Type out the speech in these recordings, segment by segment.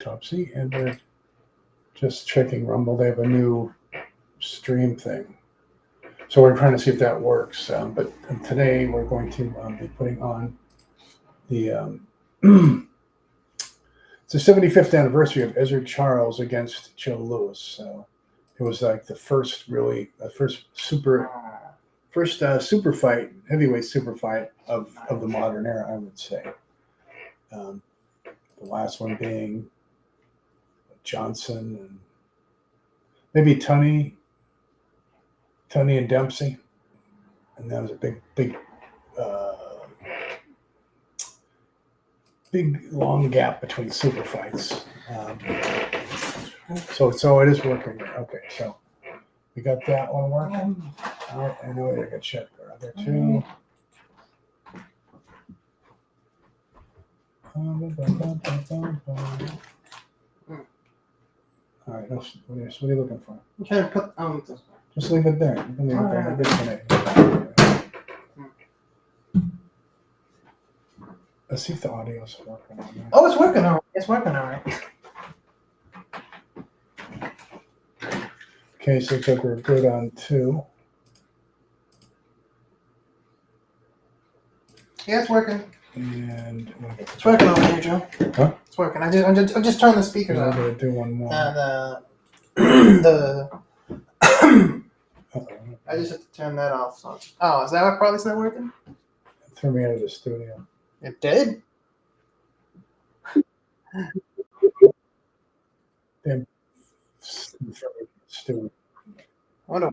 Topsy, and we're just checking Rumble. They have a new stream thing, so we're trying to see if that works. But today we're going to be putting on the it's the 75th anniversary of Ezra Charles against Joe Louis. So it was like the first super fight, heavyweight super fight of the modern era, I would say. The last one being Johnson and maybe Tunney and Dempsey, and that was a big long gap between super fights. So it is working. Okay, so we got that one working. I know I got check there too. All right, what are you looking for? I'm trying to put Just leave it there. You can leave it there. Disconnect. Let's see if the audio's working on that. Oh, it's working all right. It's working all right. Okay, so we're good on 2. Yeah, it's working. And it's working over here, Joe. Huh? It's working. I just turned the speakers on. I'm gonna do one more. I just have to turn that off. So. Oh, is that what probably not working? It threw me out of the studio. It did? Damn. Studio. What a...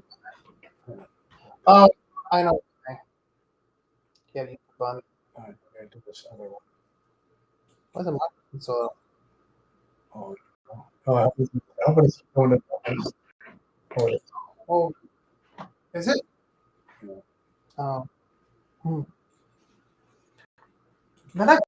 Oh, I know. Can't hit the button. I gotta do this other one. What's the mic so? Oh, I hope it's going to. Oh, is it? Yeah. Oh. Now that...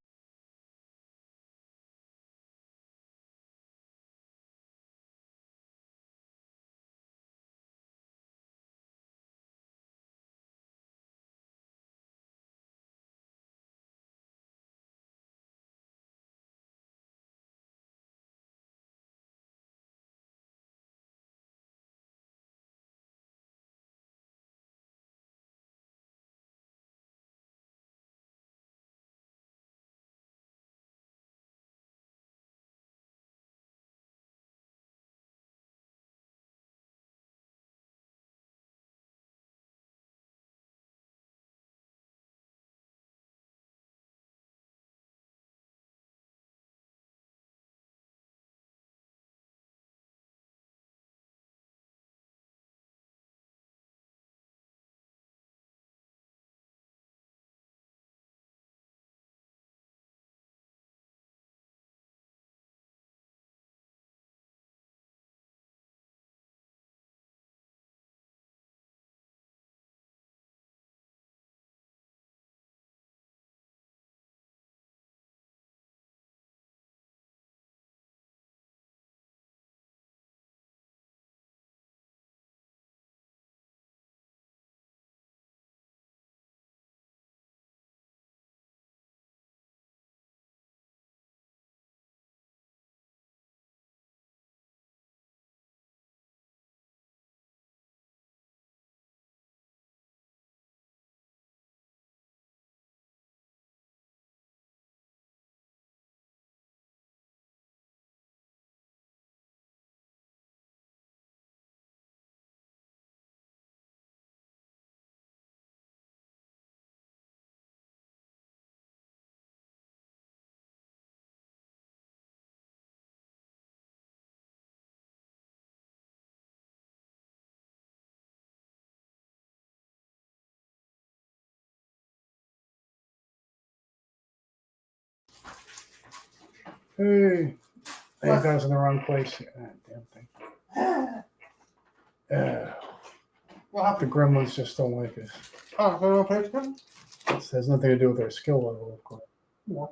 Hey, you guys in the wrong place. Damn thing. The gremlins just don't like us. Oh, so no place good? It has nothing to do with our skill level, of course. Yeah.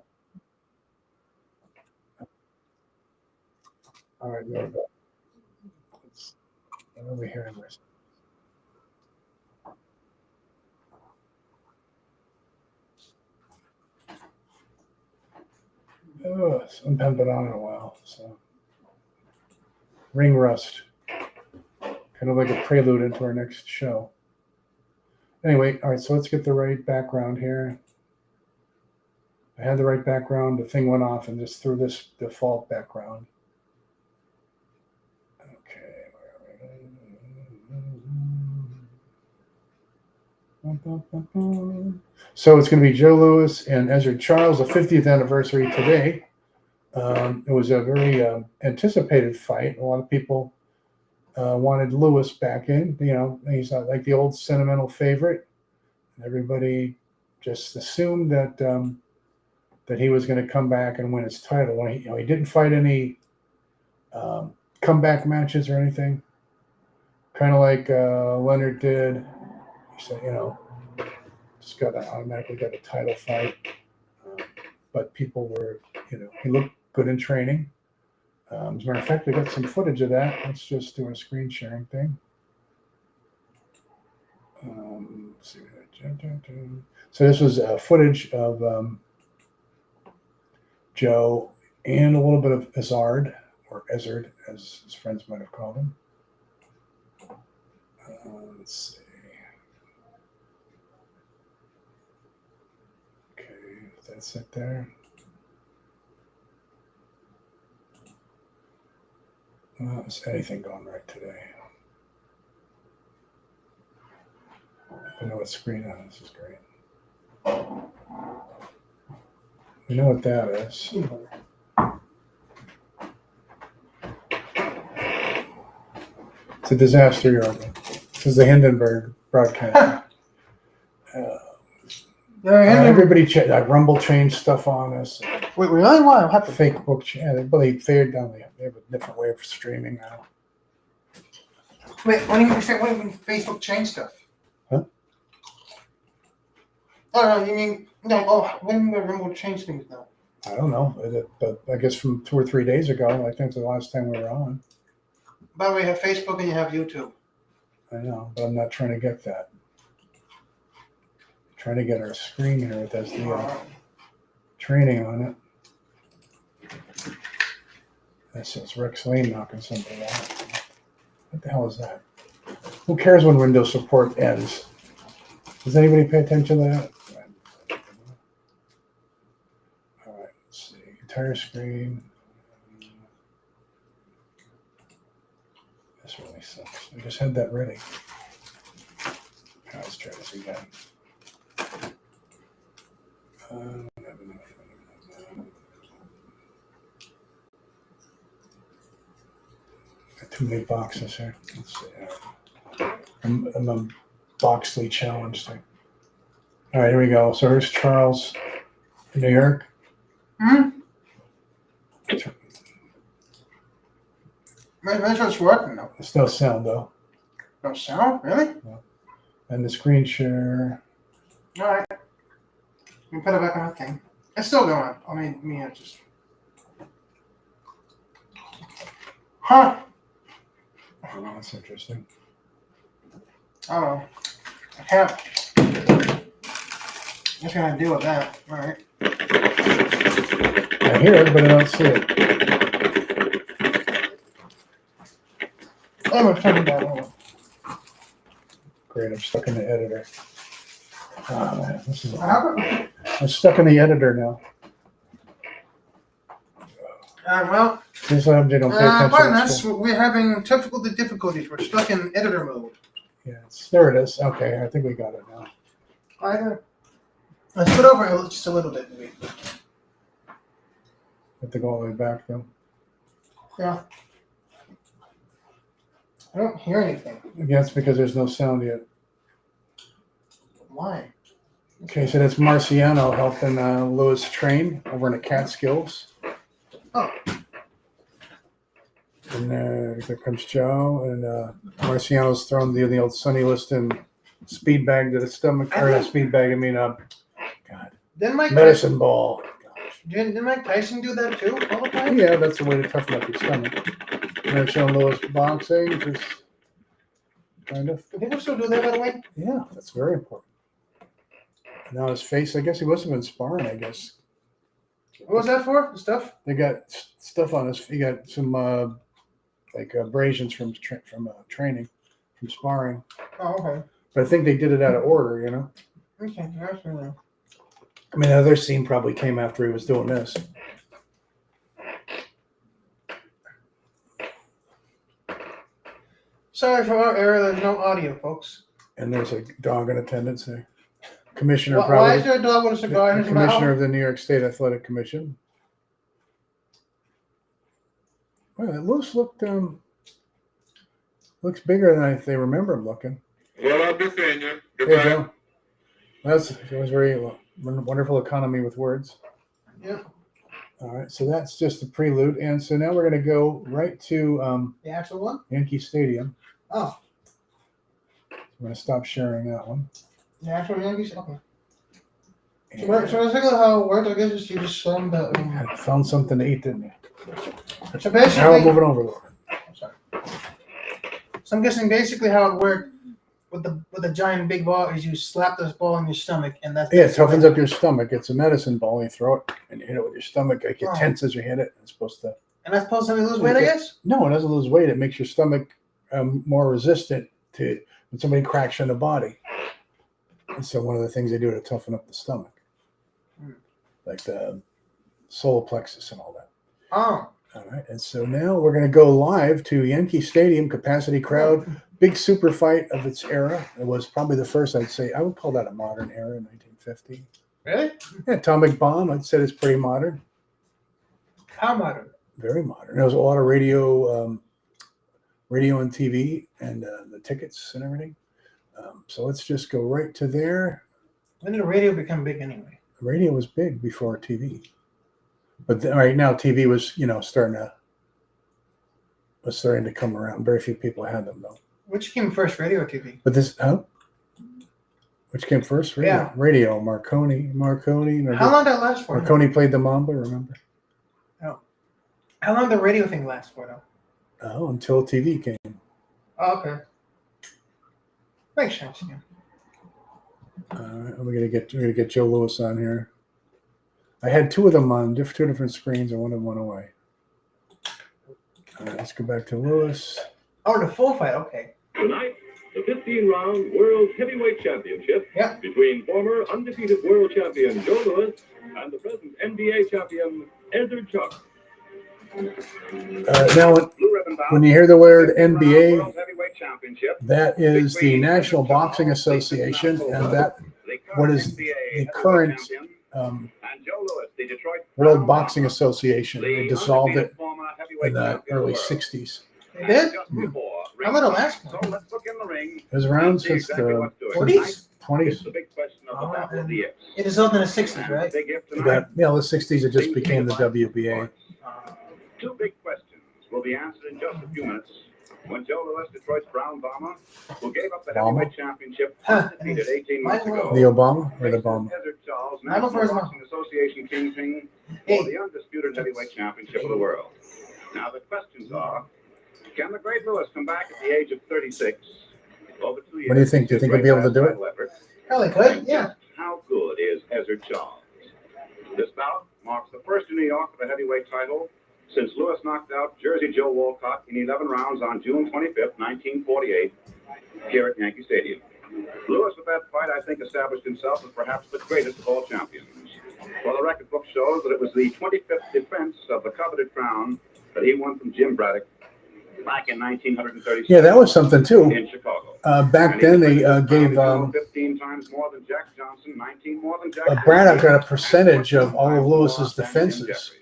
All right, there we go. I'm over here in this. Oh, I haven't been on in a while. So, ring rust, kind of like a prelude into our next show. Anyway, all right. So let's get the right background here. I had the right background. The thing went off and just threw this default background. Okay. So it's going to be Joe Louis and Ezra Charles, the 50th anniversary today. It was a very anticipated fight. A lot of people wanted Louis back in. You know, he's not like the old sentimental favorite. Everybody just assumed that that he was going to come back and win his title. He didn't fight any comeback matches or anything. Kind of like Leonard did. He said, just automatically got a title fight. But people were, he looked good in training. As a matter of fact, we got some footage of that. Let's just do a screen sharing thing. Let's see. So this was footage of Joe and a little bit of Ezard, or Ezard, as his friends might have called him. Let's see. Okay, that's it there. Is anything going right today? I know what screen on this is great. We know what that is. It's a disaster, Jorgen. This is the Hindenburg broadcast. Everybody Rumble changed stuff on us. Wait, really? Why? What happened? Fake book. They figured out they have a different way of streaming now. Wait, when you say when Facebook changed stuff? Huh? Oh no, you mean no? Oh, when the Rumble change things now? I don't know, but I guess from 2 or 3 days ago. I think it's the last time we were on. By the way, you have Facebook and you have YouTube. I know, but I'm not trying to get that. I'm trying to get our screen here with the training on it. That says Rex Lane knocking somebody out. What the hell is that? Who cares when Windows support ends? Does anybody pay attention to that? All right, let's see. Entire screen. This really sucks. I just had that ready. Let's try this again. Got too many boxes here. Let's see. I'm a Boxley challenge thing. All right, here we go. So here's Charles in New York. That's what's working though. There's no sound though. No sound? Really? No. And the screen share. All right. You put it back on the thing. It's still going. I mean, it's just. Huh? Oh, that's interesting. Oh, I can't. What's gonna deal with that? All right. I hear it, but I don't see it. I'm gonna turn it down. Great, I'm stuck in the editor. Oh, man, this is. What happened? I'm stuck in the editor now. Well. This time they don't pay attention. Pardon us. We're having technical difficulties. We're stuck in editor mode. Yes, there it is. Okay, I think we got it now. Let's put over just a little bit, maybe. Have to go all the way back though. Yeah. I don't hear anything. I guess because there's no sound yet. Why? Okay, so that's Marciano helping Louis train over in the Catskills. Oh. And there comes Joe, and Marciano's thrown the old Sonny Liston speed bag to the stomach, or not speed bag, God. Didn't Medicine ball. Gosh. Didn't Mike Tyson do that too all the time? Yeah, that's the way to toughen up your stomach. And they're showing Louis boxing, just kind of. Do people still do that, by the way? Yeah, that's very important. And now his face, I guess he must have been sparring, I guess. What was that for? The stuff? They got stuff on his. He got some like abrasions from training, from sparring. Oh, okay. But I think they did it out of order. You know. Okay, that's really. I mean, the other scene probably came after he was doing this. Sorry for our error. There's no audio, folks. And there's a dog in attendance there. Commissioner, Why probably. is there a dog with a cigar in The his commissioner mouth? of the New York State Athletic Commission. Well, Lewis looks bigger than they remember him looking. Well, I'll be seeing you. Hey, Goodbye. Joe. It was very wonderful economy with words. Yeah. All right, so that's just the prelude, and so now we're going to go right to The actual one? Yankee Stadium. Oh, I'm going to stop sharing that one. the actual Yankees? Okay. And So basically how it worked, I guess, is you just show them the. I found something to eat, didn't you? So Now basically. we're moving over. Sorry. So I'm guessing basically how it worked with the giant big ball is you slap this ball in your stomach and that's Yeah, it toughens up your stomach. It's a medicine ball. You throw it and you hit it with your stomach. Like it Oh. tense as you hit it. It's supposed to. And that's supposed to help you lose weight, I guess? No, it doesn't lose weight. It makes your stomach more resistant to when somebody cracks you in the body. And so one of the things they do to toughen up the stomach, like the solar plexus and all that. Oh. All right, and so now we're going to go live to Yankee Stadium, capacity crowd, big super fight of its era. It was probably the first, I'd say, I would call that a modern era in 1950. Really? Yeah, atomic bomb, I'd say it's pretty modern, How modern? very modern. There was a lot of radio and TV and the tickets and everything. So let's just go right to there. When did the radio become big anyway? Radio was big before TV. But right now, TV was, starting to come around. Very few people had them though. Which came first, radio or TV? But which came first? Radio. Yeah. Radio. Marconi. How long did that last for? Marconi played the Mamba. Remember? How long did the radio thing last for, though? Oh, until TV came. Oh, okay. Makes sense. Yeah. All right, we're gonna get Joe Lewis on here. I had two of them on two different screens, and one of them went away. All right, let's go back to Lewis. Oh, the full fight. Okay. Tonight, the 15-round World Heavyweight Championship between former undefeated world champion Joe Lewis and the present NBA champion Ezzard Chuck. Now, when you hear the word NBA, World Heavyweight Championship that is the National Boxing Association, and that what is the current and Joe Lewis, the Detroit World Boxing Association. They dissolved it in the early '60s. 60s. They did? How about the last So one? let's look in the ring. It was around since the 40s? 20s. The big question of the battle of the years. It is up in the 60s, right? Big if You tonight. got, the 60s, it just became the WBA. Two big questions will be answered in just a few minutes when Joe Lewis, Detroit's Brown Bomber, who gave up the Bomber? heavyweight championship undefeated 18 months ago. The Obama or the Bomber? Ezzard Charles, I'm a National first one. Boxing Association Kingpin for Hey. the undisputed heavyweight championship of the world. Now the questions are, can the great Lewis come back at the age of 36? Over 2 years. What do you think? Do you think he'll be able to do it? Probably could, yeah. How good is Ezzard Charles? This bout marks the first in New York for the heavyweight title since Lewis knocked out Jersey Joe Walcott in 11 rounds on June 25th, 1948, here at Yankee Stadium. Lewis, with that fight, I think, established himself as perhaps the greatest of all champions. Well, the record book shows that it was the 25th defense of the coveted crown that he won from Jim Braddock back in 1936. Yeah, that was something too. In Chicago. Back then, they gave 15 times more than Jack Johnson, 19 more than Jack Braddock Johnson, got a percentage of all of 19 Lewis's more than defenses. Jeffries.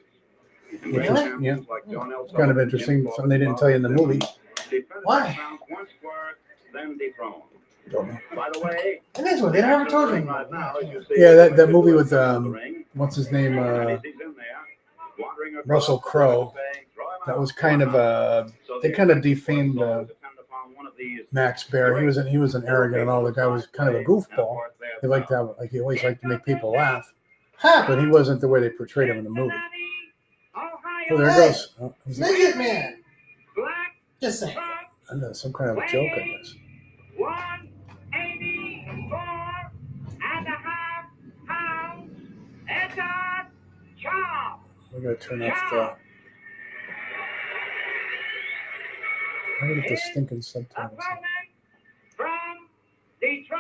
And Which great is- champions like John L. Kind of Sullivan, interesting. Jim Something they didn't tell you in the movie. defended Why? their crowns once were, then dethroned. Don't know. By the way, And that's what they never told me. right now, as you see, Yeah, that movie with the ring, what's his name? and he's in there, wandering across Russell the Crowe. saying, "Throw him That out, was throw kind him of out." So they the kind of effect was defamed so to depend upon one of these Max Baer. He was an arrogant and all. The guy was kind of a goofball. He liked to have, like he always liked to make people laugh, Huh. but he wasn't the way they portrayed him in the movie. Oh, there it goes. Oh, he's Midget man. Black Just saying. I know, some kind of a joke, I guess. 184 and a half pounds. Ezzard Charles. We're gonna turn off the. I'm gonna get the stinking subtitles. Opponent from Detroit,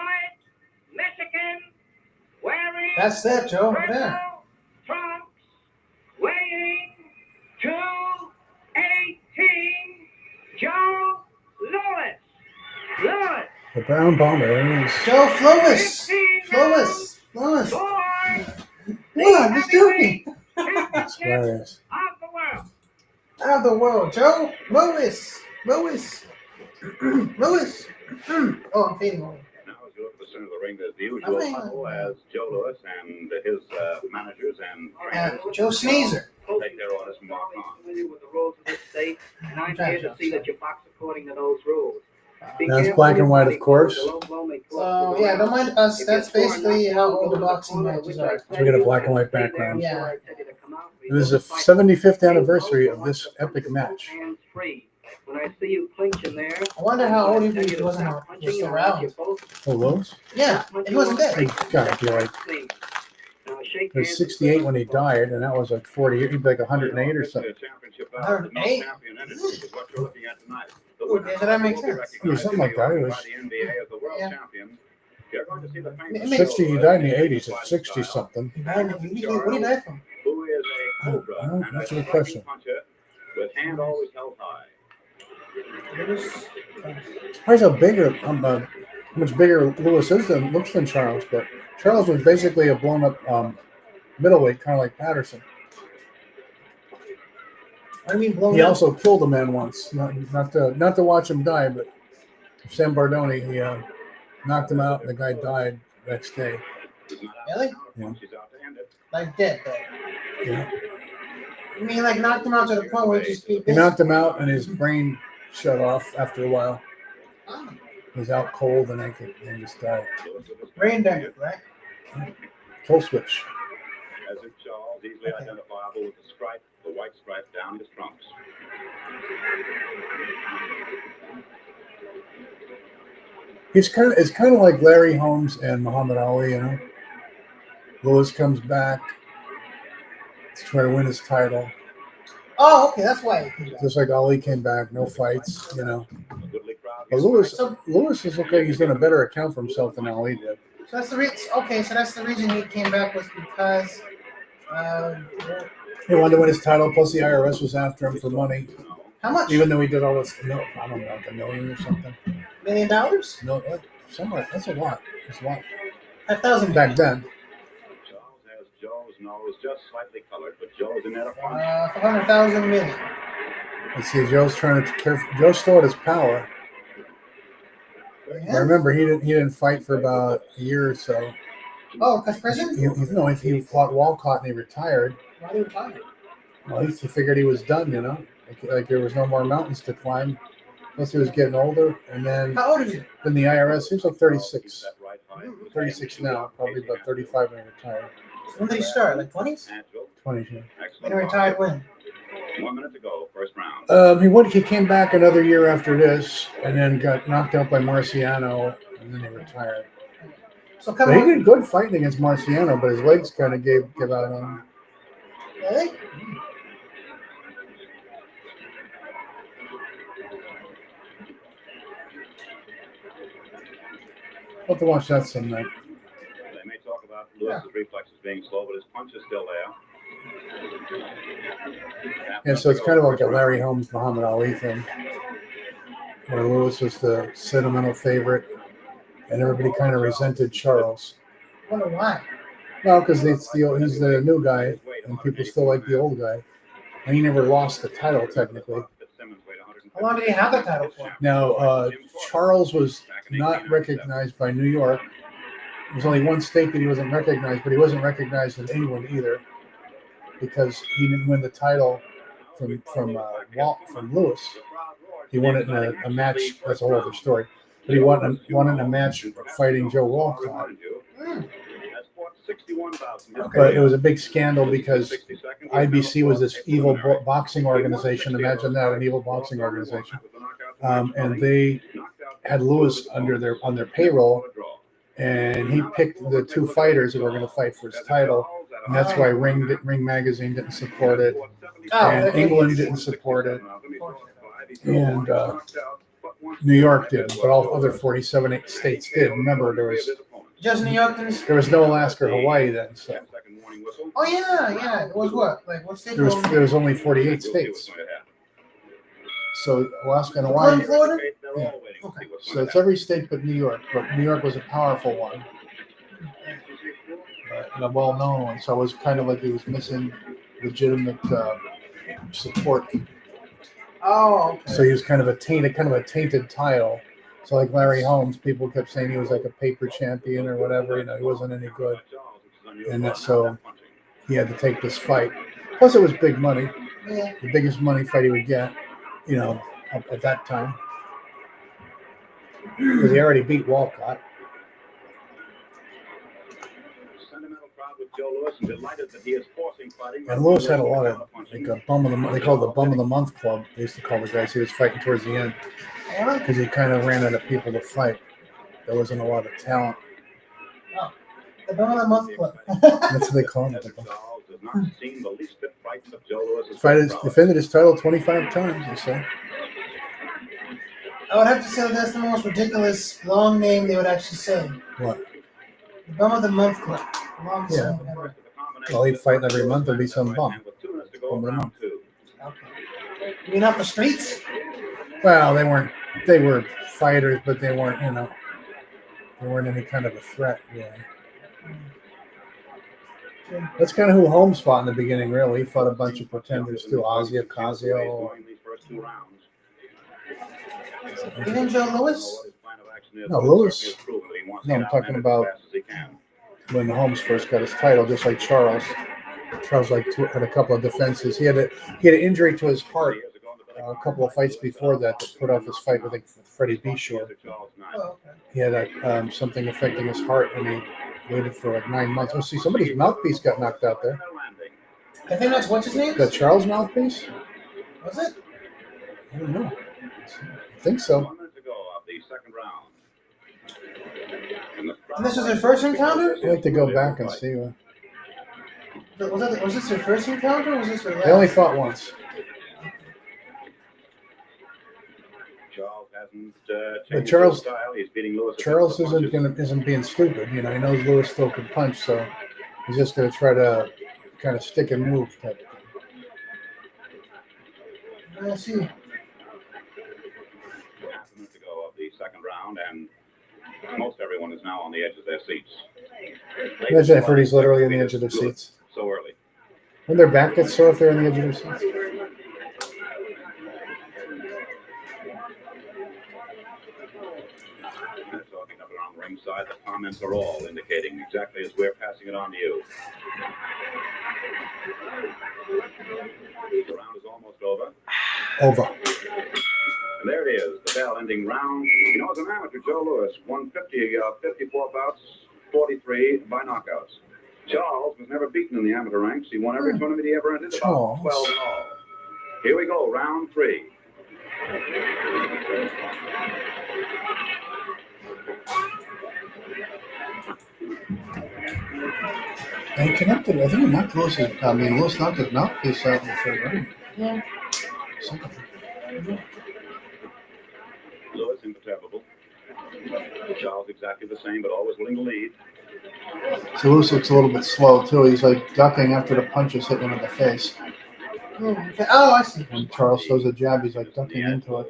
Michigan, wearing That's it, Joe. purple Yeah. trunks, weighing 218, Joe Louis. Louis, The Brown Bomber. There it is. Joe Flowis. 15 Flowis. rounds Flowis. for What? I'm just joking. That's championship hilarious. of the world. Out of the world, Joe Lewis. Lewis. Lewis. Oh, I'm fading away. Now, as you look at the center of the ring, there's the I'm usual hanging huddle on. as Joe Louis and his managers and trainers Joe Sneezer. take their orders from mark on. Familiar with the rules of this state, and I'm Okay, here to see that you box according to those rules. Be Now it's careful black and white, of because course. the low blow may cause So the yeah, don't mind us. If That's you're basically knocked how down, old the go to boxing corner, matches which are. I So we got a black and white stay there background. Yeah. before I tell you to come out. This is the 75th anniversary of this epic match. Hands free. When I see you clinching there, I wonder how old he tell you was to wasn't stop punching just and around. you both Oh, Louis? Yeah, he wasn't dead. He gotta be like, Now shake he was hands 68 when he died, and that was like 40 years. He'd be like 108 or something. Championship 108? champion entity is what you're looking at tonight. The Okay, winner so that makes will be sense. recognized Yeah, something like that. It was- by the NBA as the world Yeah. champion. You're going to see the It famous makes- 60, he died in the 80s at 60 something. He died. What did he die from? who is a cobra Oh, and that's a a good question. puncher with hand always held high. Surprised how bigger, how much bigger Louis is looks than Charles, but Charles was basically a blown up middleweight, kind of like Patterson. I mean, blown He up. also killed a man once, not to watch him die, but Sam Bardoni, he knocked him out, and the guy died next day. Really? Yeah. She's out to end it. Like dead, though. Yeah. You mean like knocked him out to the point where he just beat He knocked him out, and his brain shut off after a while. Oh, He was out cold, and then just died. brain damage, right? Kill switch. As if Charles, easily Okay. identifiable with the stripe, the white stripe down his trunks. It's kind of like Larry Holmes and Muhammad Ali, you know. Louis comes back to try to win his title, Oh, okay, that's why. He died. just like Ali came back, no fights, you know. A goodly crowd. But Louis is okay. He's done a better account for himself than Ali did. So that's the reason. Okay, so that's the reason he came back was because. He wanted to win his title. Plus, the IRS was after him for money, How much? even though he did all this. No, I don't know, like $1 million or something. $1 million? No, somewhere. That's a lot. It's a lot 5,000. back then. Charles has Joe's nose just slightly colored, but Joe's in there to punch. 400,000 million. Let's see. Joe's trying to Joe's still at his power. But Yeah. remember, he didn't fight for about a year or so. Oh, because prison? He fought Walcott and he retired. Why do you retire? Well, he figured he was done, you know, like there was no more mountains to climb. Plus, he was getting older, and then How old is he? the IRS. He was like 36, That right high. 36 now, probably about 35 when he retired. When did he start? Like 20s? Natural. 20. Yeah. When Excellent. he retired when? 1 minute to go, first round. He came back another year after this, and then got knocked out by Marciano, and then he retired. So come But he on. did good fighting against Marciano, but his legs kind of gave out on him. Really? I'll have to watch that some night. They may talk about Lewis's reflexes being slow, but his punch is still there. Yeah, so it's kind of like a Larry Holmes, Muhammad Ali thing, where Louis was the sentimental favorite, and everybody kind of resented Charles. I wonder why. Well, because he's the new guy, and people still like the old guy, and he never lost the title technically. How long did he have the title for? Now, Charles was not recognized by New York. There was only one state that he wasn't recognized, but he wasn't recognized in England either, because he didn't win the title from Louis. He won it in a match. That's a whole other story. But he won in a match fighting Joe Walcott. But it was a big scandal because IBC was this evil boxing organization. Imagine that, an evil boxing organization. And they had Louis on their payroll, and he picked the two fighters that were going to fight for his title. And that's why Ring Magazine didn't support it. Oh, And okay. England didn't support it. And New York did, but all other 47 states did. Remember, Just New York and there was no Alaska or Hawaii then. So oh yeah. It was what? Like what state? there was only 48 states. So Alaska and Including Hawaii. Florida? Yeah. Okay. So it's every state but New York. But New York was a powerful one. And a well-known one. So it was kind of like he was missing legitimate support. Oh, okay. So he was kind of a tainted title. So like Larry Holmes, people kept saying he was like a paper champion or whatever. He wasn't any good. And so he had to take this fight. Plus, it was big money. Yeah. The biggest money fight he would get, at that time. Because he already beat Walcott. And Lewis had a lot of like a bum of the month. They called it the bum of the month club. They used to call the guys he was fighting towards the end because he kind of ran out of people to fight. There wasn't a lot of talent. Oh, the bum of the month club. That's what they call it. Defended his title 25 times. They say. I would have to say that's the most ridiculous long name they would actually say. What? The bum of the month club. Long Yeah. name ever. Well, he'd fight every month. There'd be some bum. Bum of the month. Okay. You mean off the streets? Well, they were fighters, but they weren't, they weren't any kind of a threat, really. That's kind of who Holmes fought in the beginning, really. He fought a bunch of pretenders too. Ozzy Ocasio. Even Joe Louis? No, Lewis. No, I'm talking about when Holmes first got his title, just like Charles. Charles had a couple of defenses. He had an injury to his heart a couple of fights before that put off his fight with Freddie Bishore. Oh, okay. He had something affecting his heart, and he waited for like 9 months. Oh, see, somebody's mouthpiece got knocked out there. I think that's what's his name? That Charles' mouthpiece? Was it? I don't know. I think so. And this was their first encounter? I'd like to go back and see. Was this their first encounter or was this their last? They only fought once. But Charles isn't being stupid. He knows Lewis still can punch, so he's just going to try to kind of stick and move type of thing. I see. To go of the second round, and most everyone is now on the edge of their seats. Imagine if Freddie's literally on the edge of their seats. So early. When their back gets sore if they're on the edge of their seats. Talking up around ringside, the comments are all indicating exactly as we're passing it on to you. The round is almost over. Over. And there it is, the bell-ending round. As an amateur, Joe Louis won 54 bouts, 43 by knockouts. Charles was never beaten in the amateur ranks. He won every tournament he ever entered, about 12 in all. Here we go, round 3. And he connected. I think he knocked Lewis. Lewis knocked his mouthpiece out in the third round. Yeah. Louis imperturbable. Charles exactly the same, but always willing to lead. So Lewis looks a little bit slow too. He's like ducking after the punches hitting him in the face. Okay. Oh, I see. When Charles throws a jab, he's like ducking into it.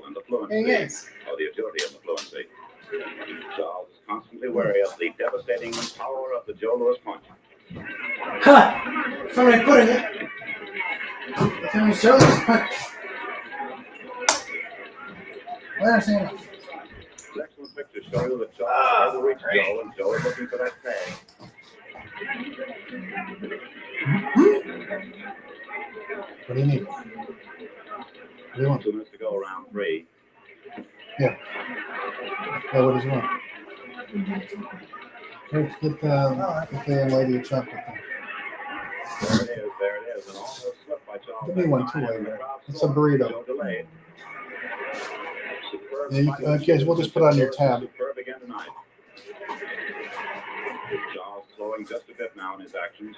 There he is. Oh, the agility and the fluency. Charles is constantly wary of the devastating power of the Joe Louis punch. Ha! Somebody putting it. Can we show this punch? Well, see. Excellent pictures show you that Charles has to reach Joe, and Joe is looking for that tag. What do you need? What do you want? 2 minutes to go, round 3. Yeah. Oh, what does he want? Let's get the young lady a chocolate. There it is, and almost slipped by Charles. Give me one too later. It's a burrito. Joe delayed. Yeah, guys, we'll just put it on your tab. Superb again tonight. Charles slowing just a bit now in his actions.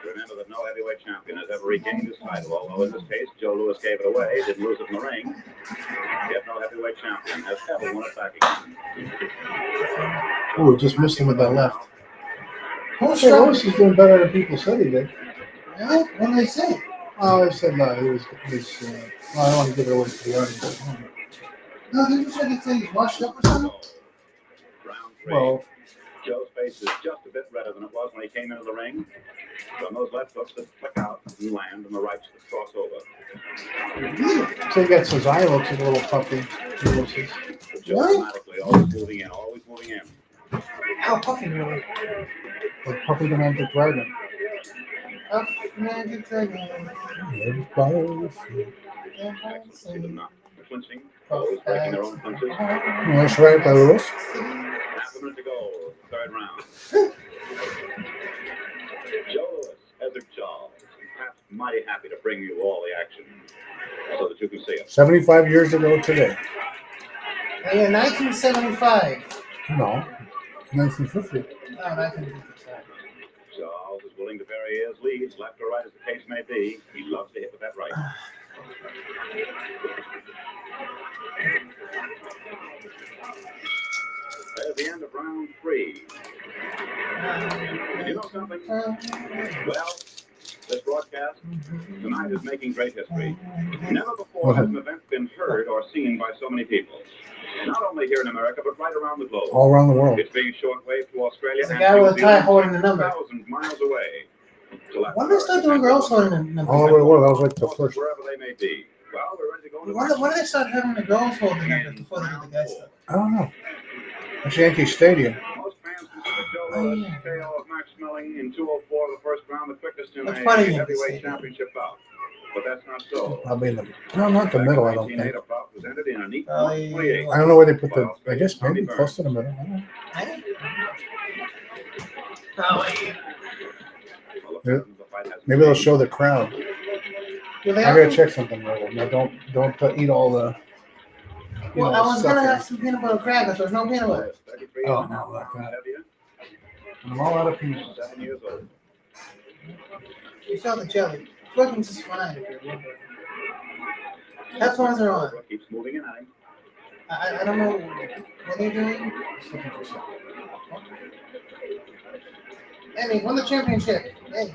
Remember that no heavyweight champion has ever regained his title, although in this case, Joe Louis gave it away, didn't lose it in the ring. Yet no heavyweight champion has ever won it back again. Oh, just missed him with that left. Who's Hey, strong? Lewis is doing better than people said he did. Really? What did they say? Oh, they said no, he was well, I don't want to give it away to the audience. No, didn't you say they say he's washed up or something? Round three. Well, Joe's face is just a bit redder than it was when he came into the ring. From those left hooks that flick out and land, and the rights that cross over. so he gets his eye looks a little puffy. Lewis's. But Joe automatically always moving in, always moving in. How puffy really? Like Puffy the Magic Dragon. Up magic dragon. Excellent. See them not flinching, always breaking their own punches. That's right by Lewis. Half a minute to go, third round. Joe Louis, Ezra Charles, perhaps mighty happy to bring you all the action so that you can see it. 75 years ago today. Oh, yeah, 1975. No, 1950. Oh, 1955. Charles is willing to vary his leads, left or right as the case may be. He loves to hit with that right. There's the end of round three. You know something? Well, this broadcast tonight is making great history. Never before has an event been heard or seen by so many people. Not only here in America, but right around the globe. All around the world. It's being shortwave to Australia There's a and guy New with a tie Zealand, holding the number. 2,000 miles away. When did they start doing girls holding the number? All over the world. That was like the first. Wherever they may be. Well, we're ready to go. When did they start having the girls hold the number before they did the guys stuff? I don't know. It's Yankee Stadium. Most fans consider Joe Oh, Louis' yeah. KO of Max Schmeling in 2:04 of the first round the quickest in That's a funny, Yankee heavyweight Stadium. championship bout. But that's not so. I'll be in the. No, not the middle. I don't think. 1908, a bout was ended in a neat Oh, 128. I don't know where they put the. I guess maybe close to the middle. I don't know. Oh, yeah. Well, the fans of the fight hasn't Maybe they'll changed. show the crowd. Do they I gotta have check something real quick. No, don't eat all the. You Well, know, I was stuff gonna here. have some peanut butter crackers. There's no peanut butter. 33 Oh, and no, a half like pounds that. heavier, I'm all out of peanuts. 7 years old. You saw the jelly. Cooking's is fine if you're wondering. Headphones are on. Keeps moving in at him. I don't know what they're doing. Hey, won the championship. Hey.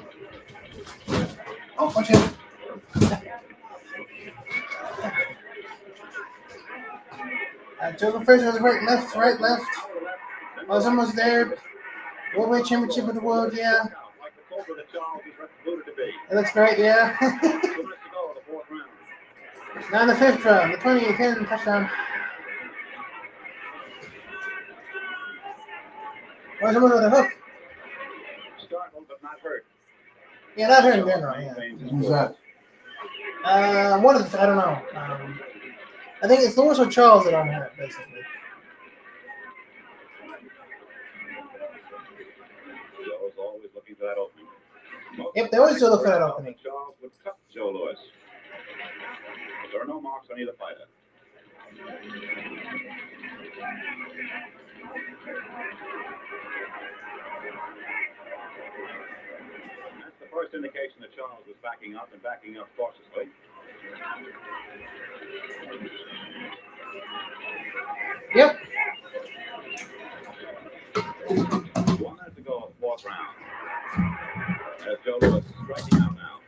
Oh, watch it. Joe first was right, left, right, left. I was almost there. Worldweight championship of the world, yeah. Like the Cobra that Charles is reputed to be. It looks great, yeah. 2 minutes to go in the fourth round. Now in the fifth round, the 20-10 touchdown. Where's the one with the hook? Startled but not hurt. Yeah, not her in general, yeah. Who's that? One of the, I don't know. I think it's Lewis or Charles that aren't hurt, basically. Joe's always looking for that opening. Yep, they always do look for that opening. Charles would cut Joe Louis. But there are no marks on either fighter. And that's the first indication that Charles was backing up and backing up cautiously. Yep. 1 minute to go in the fourth round. As Joe Louis is striking out now.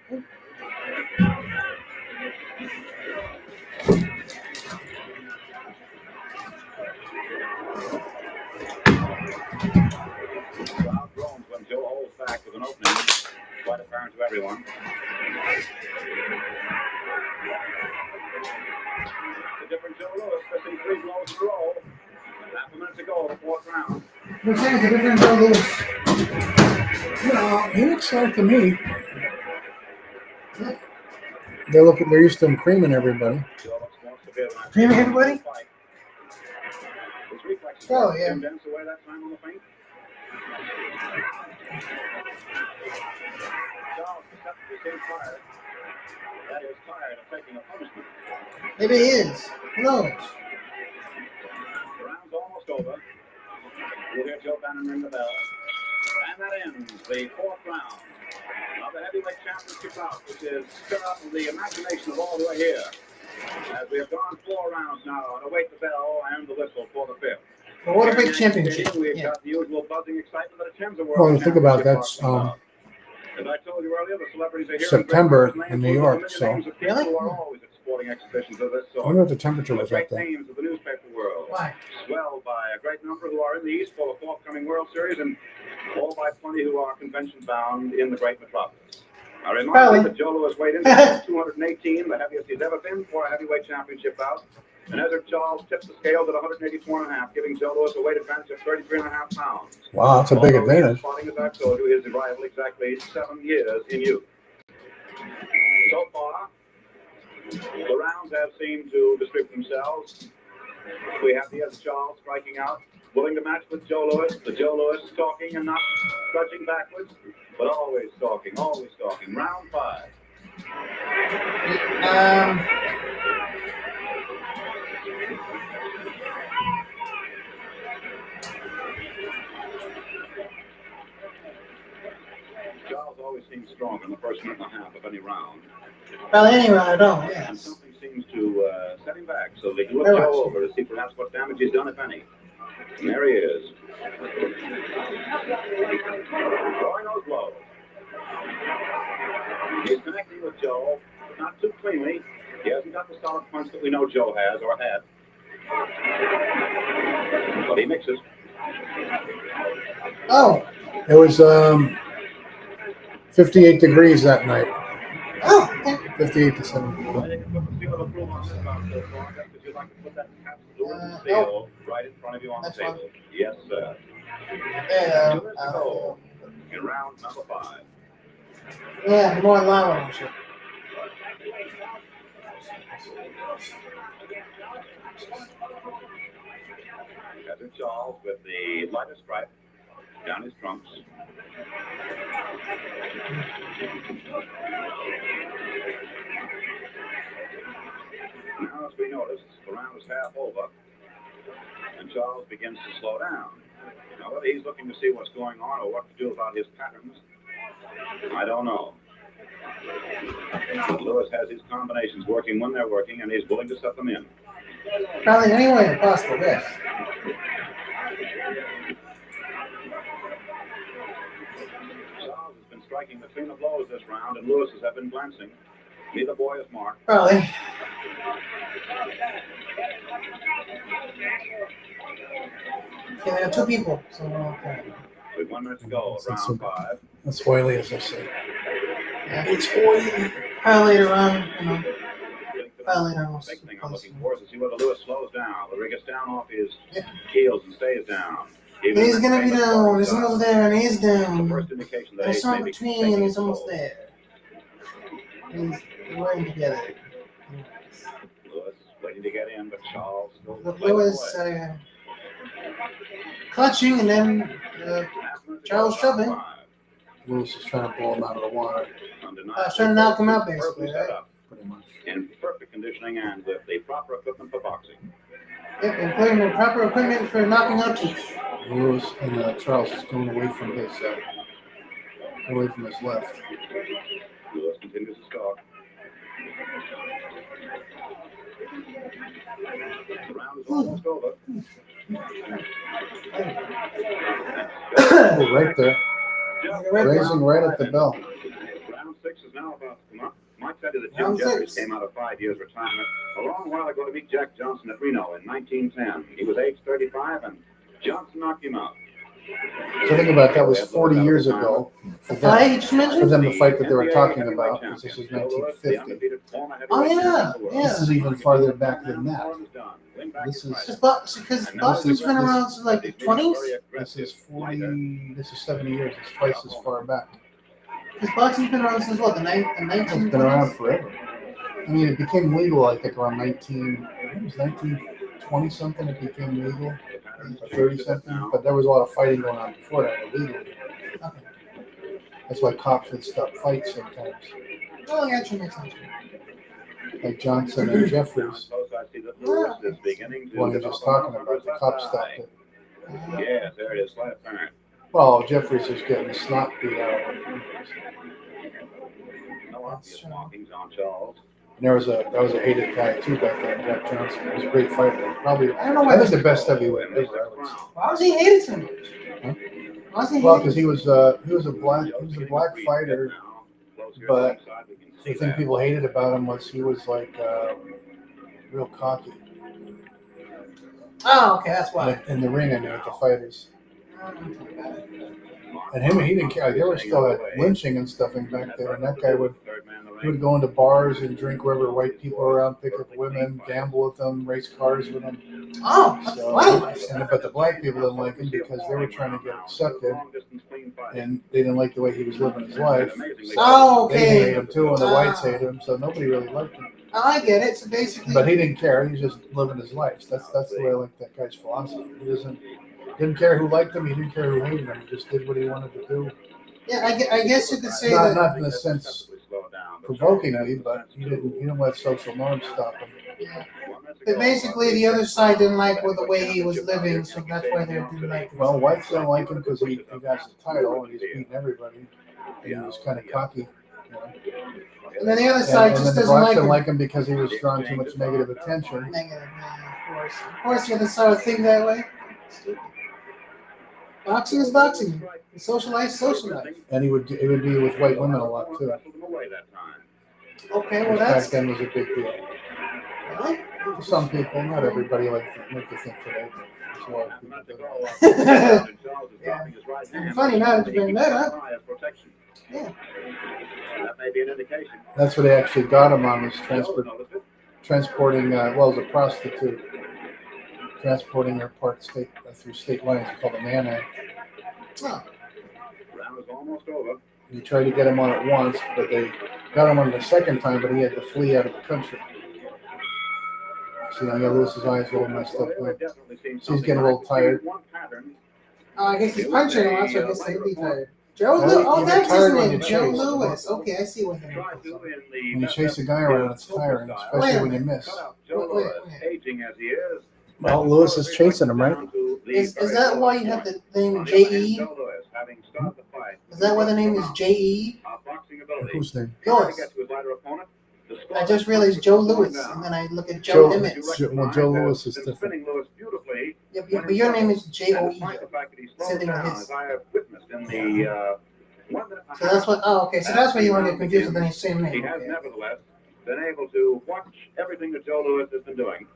Crowd groans when Joe holds back with an opening. Quite apparent to everyone. The different Joe Louis missing 3 blows in a row. Half a minute to go in the fourth round. Looks like it's a different Joe Louis. No, he looks like to me. They're used to him creaming everybody. Joe looks more severe than I Creaming everybody? His reflexes Oh, yeah. condense away that time on the feint. Charles is up to the same fire. That is tired of taking a punishment. Maybe he is. Who knows? The round's almost over. We'll hear Joe Bannon ring the bell. And that ends the fourth round of the heavyweight championship bout, which is stirred up the imagination of all who are here. As we have gone 4 rounds now and await the bell and the whistle for the 5th. But what a Here in big championship. Stadium, we've Yeah. got the usual buzzing excitement that attends a World Well, think about Championship that's boxing bout. As I told you earlier, the celebrities are here September in great in numbers, New names York, with so- names of people who are always at sporting exhibitions of this I sort. wonder what the temperature The was out great there. names of the newspaper world. Why? Swelled by a great number who are in the East for the forthcoming World Series, and all by plenty who are convention bound in the great metropolis. I remind Probably. you that Joe Louis weighed in at 218, the heaviest he's ever been for a heavyweight championship bout. And Ezra Charles tipped the scales at 184.5, giving Joe Louis a weight advantage of 33.5 pounds. Wow, that's a big Although he is advantage. spotting, as I've told you, his rival exactly 7 years in youth. So far, the rounds have seemed to distribute themselves. We have the Ezra Charles striking out, willing to match with Joe Louis. The Joe Louis stalking and not trudging backwards, but always stalking, always stalking. Round 5. Charles always seems strong in the first minute and a half of any round. Probably any round at all, And yes. something seems to set him back, so they can look Very Joe much. over to see perhaps what damage he's done, if any. And there he is. Throwing those blows. He's connecting with Joe, but not too cleanly. He hasn't got the solid punch that we know Joe has or had. But he mixes. Oh. It was 58 degrees that night. Oh, okay. 58 to 70. Well, you can put the seal of approval on this bout so far, just as you'd like to put that absolute nope. seal right in front of you on That's the table. fine. Yes, sir. Yeah, 2 minutes to go in round number 5. yeah, more in line with him, shit. Ezra Charles with the lighter stripe down his trunks. Now, as we notice, the round is half over, and Charles begins to slow down. Now, whether he's looking to see what's going on or what to do about his patterns, I don't know. But Lewis has his combinations working when they're working, and he's willing to set them in. Probably any way possible, yes. Charles has been striking between the blows this round, and Lewis has been glancing. Neither boy is marked. Probably. Yeah, there are 2 people, so okay. With 1 minute to go, round 5. That's oily, as I say. Yeah. It's oily. Probably later on, you know. Probably later on. Big thing I'm looking for is to see whether Lewis slows down, whether he gets down off his Yeah. heels and stays down. He's gonna be down. He's almost there, and he's The down. first indication that There's he's some maybe between, taking and it he's almost slow. there. He's working together. Lewis waiting to get in, but Charles still But playing Lewis away. clutching, and then Half minute to Charles go, round shoving. 5. Lewis is trying to blow him out of the water, Undeniably, trying to knock him out, Lewis is basically, perfectly set right? up, pretty much. in perfect conditioning and with the proper equipment for boxing. yep, including the proper equipment for knocking out teeth. Lewis and Charles is going away from his left. Lewis continues to stalk. The round is almost over. Oh, right there. Just Raising right at the bell. Round 6 is now about to come up. Mike said that Jim Round Jeffries 6. came out of 5 years retirement a long while ago to meet Jack Johnson at Reno in 1910. He was age 35, and Johnson knocked him out. So think about that was 40 years ago. The fight you just For mentioned? them, the fight that they were NBA talking heavyweight about, champion, because this is Joe Louis, the 1950. undefeated former heavyweight Oh, yeah, champion of the world. yeah. This is even farther back than that. Win back Because his right. boxing's been around since like the 20s. This is 40. This is 70 years. It's twice as far back. Because boxing's been around since what, the It's been around 1920s? forever. I mean, it became legal, I think, around 1920 something. It became legal, or 30 something. But there was a lot of fighting going on before that, illegally. Okay. That's why cops would stop fights sometimes. Oh, yeah, actually makes sense. like Johnson and Jeffries. I see that Lewis is beginning One to you're just develop talking a about, the left cop eye. stopped it. Yes, there it is, slight apparent. Well, Jeffries is getting the snot beat out of him. No obvious markings on Charles. And that was a hated guy too back then, Jack Johnson. He was a great fighter. Probably, I don't know why I think the best heavyweight ever. Why was he hated so much? Huh? Why was he Well, hated? because he was a black fighter, but the thing people hated about him was he was like real cocky. Oh, okay, that's why. In the ring, I mean, with the fighters. And he didn't care. They were still had lynching and stuff back there, and that guy would go into bars and drink wherever white people were around, pick up women, gamble with them, race cars with them. Oh, that's So, but the black people didn't like him because they were trying to get accepted, and they didn't like the way he was living his life. So Oh, they okay. hated him too, and the whites hated him, so nobody really liked him. Oh, I get it. So basically, But he didn't care. He was just living his life. That's the way I like that guy's philosophy. He didn't care who liked him. He didn't care who hated him. He just did what he wanted to do. yeah, I guess you could say Not, that. not in the sense provokingly, but he didn't let social norms stop him. Yeah. But basically, the other side didn't like the way he was living, so that's why they didn't like him. Well, whites don't like him because he got the title and he's beating everybody. And he was kind of cocky. You know? And then the other side And just then the doesn't blacks like didn't him. like him because he was drawing too much negative attention. Negative, yeah, of course. Of course, the other side would think that way. Stupid. Boxing is boxing. Social life, social life. And he would be with white women a lot too. Okay, well Which back that's. then was a big deal. Really? To some people, not everybody like to think today. There's a lot of people that Yeah. Funny now that you bring that up. Yeah. That may be an indication. That's what they actually got him on, was transporting, well, as a prostitute, transporting her through state lines, called the Mann Act. Oh. Round is almost over. They tried to get him on it once, but they got him on the second time, but he had to flee out of the country. So, Lewis's eyes a little messed up now. So he's getting a little tired. Oh, I guess he's punching a lot, so I guess he'd be tired. Joe No, Lewis. you Oh, get that's his tired when name. you Joe chase. Lewis. Okay, I see what he means. When you chase a guy around, it's tiring, especially when you miss. Wait. Aging as he is. Well, Lewis is chasing him, right? Is that why you have the name J.E.? Is that why the name is J.E.? Whose name? Yours. I just realized Joe Lewis, and then I look at Joe Nimitz. Well, Joe Lewis is different. Yeah, but your name is J.O.E. Sitting on his. So that's what. Oh, okay. So that's why you want to get confused with the same He name. has Okay. nevertheless been able to watch everything that Joe Lewis has been doing.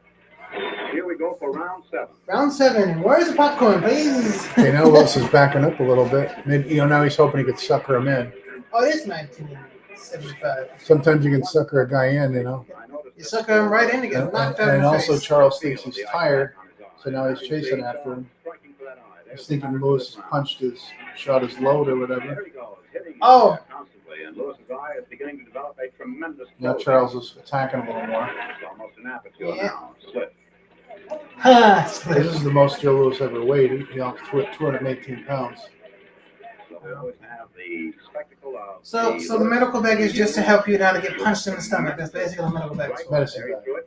Here we go for round 7. Round 7. Where's the popcorn, please? Okay, now Lewis is backing up a little bit. Maybe now he's hoping he could sucker him in. Oh, it is 1975. Sometimes you can sucker a guy in, You sucker him right in again. Knocked out in And the also face. Charles thinks he's tired, so now he's chasing after him. He's thinking Lewis shot his load or whatever. Oh. And Lewis's eye is beginning to develop a tremendous. Now Charles is attacking him a little more. Almost an aperture Yeah. now. Split. This is the most Joe Lewis ever weighed. He lost 218 pounds. So we always have the spectacle of So the medical bag is just to help you not to get punched in the stomach. That's basically the medical bag. Medicine bag.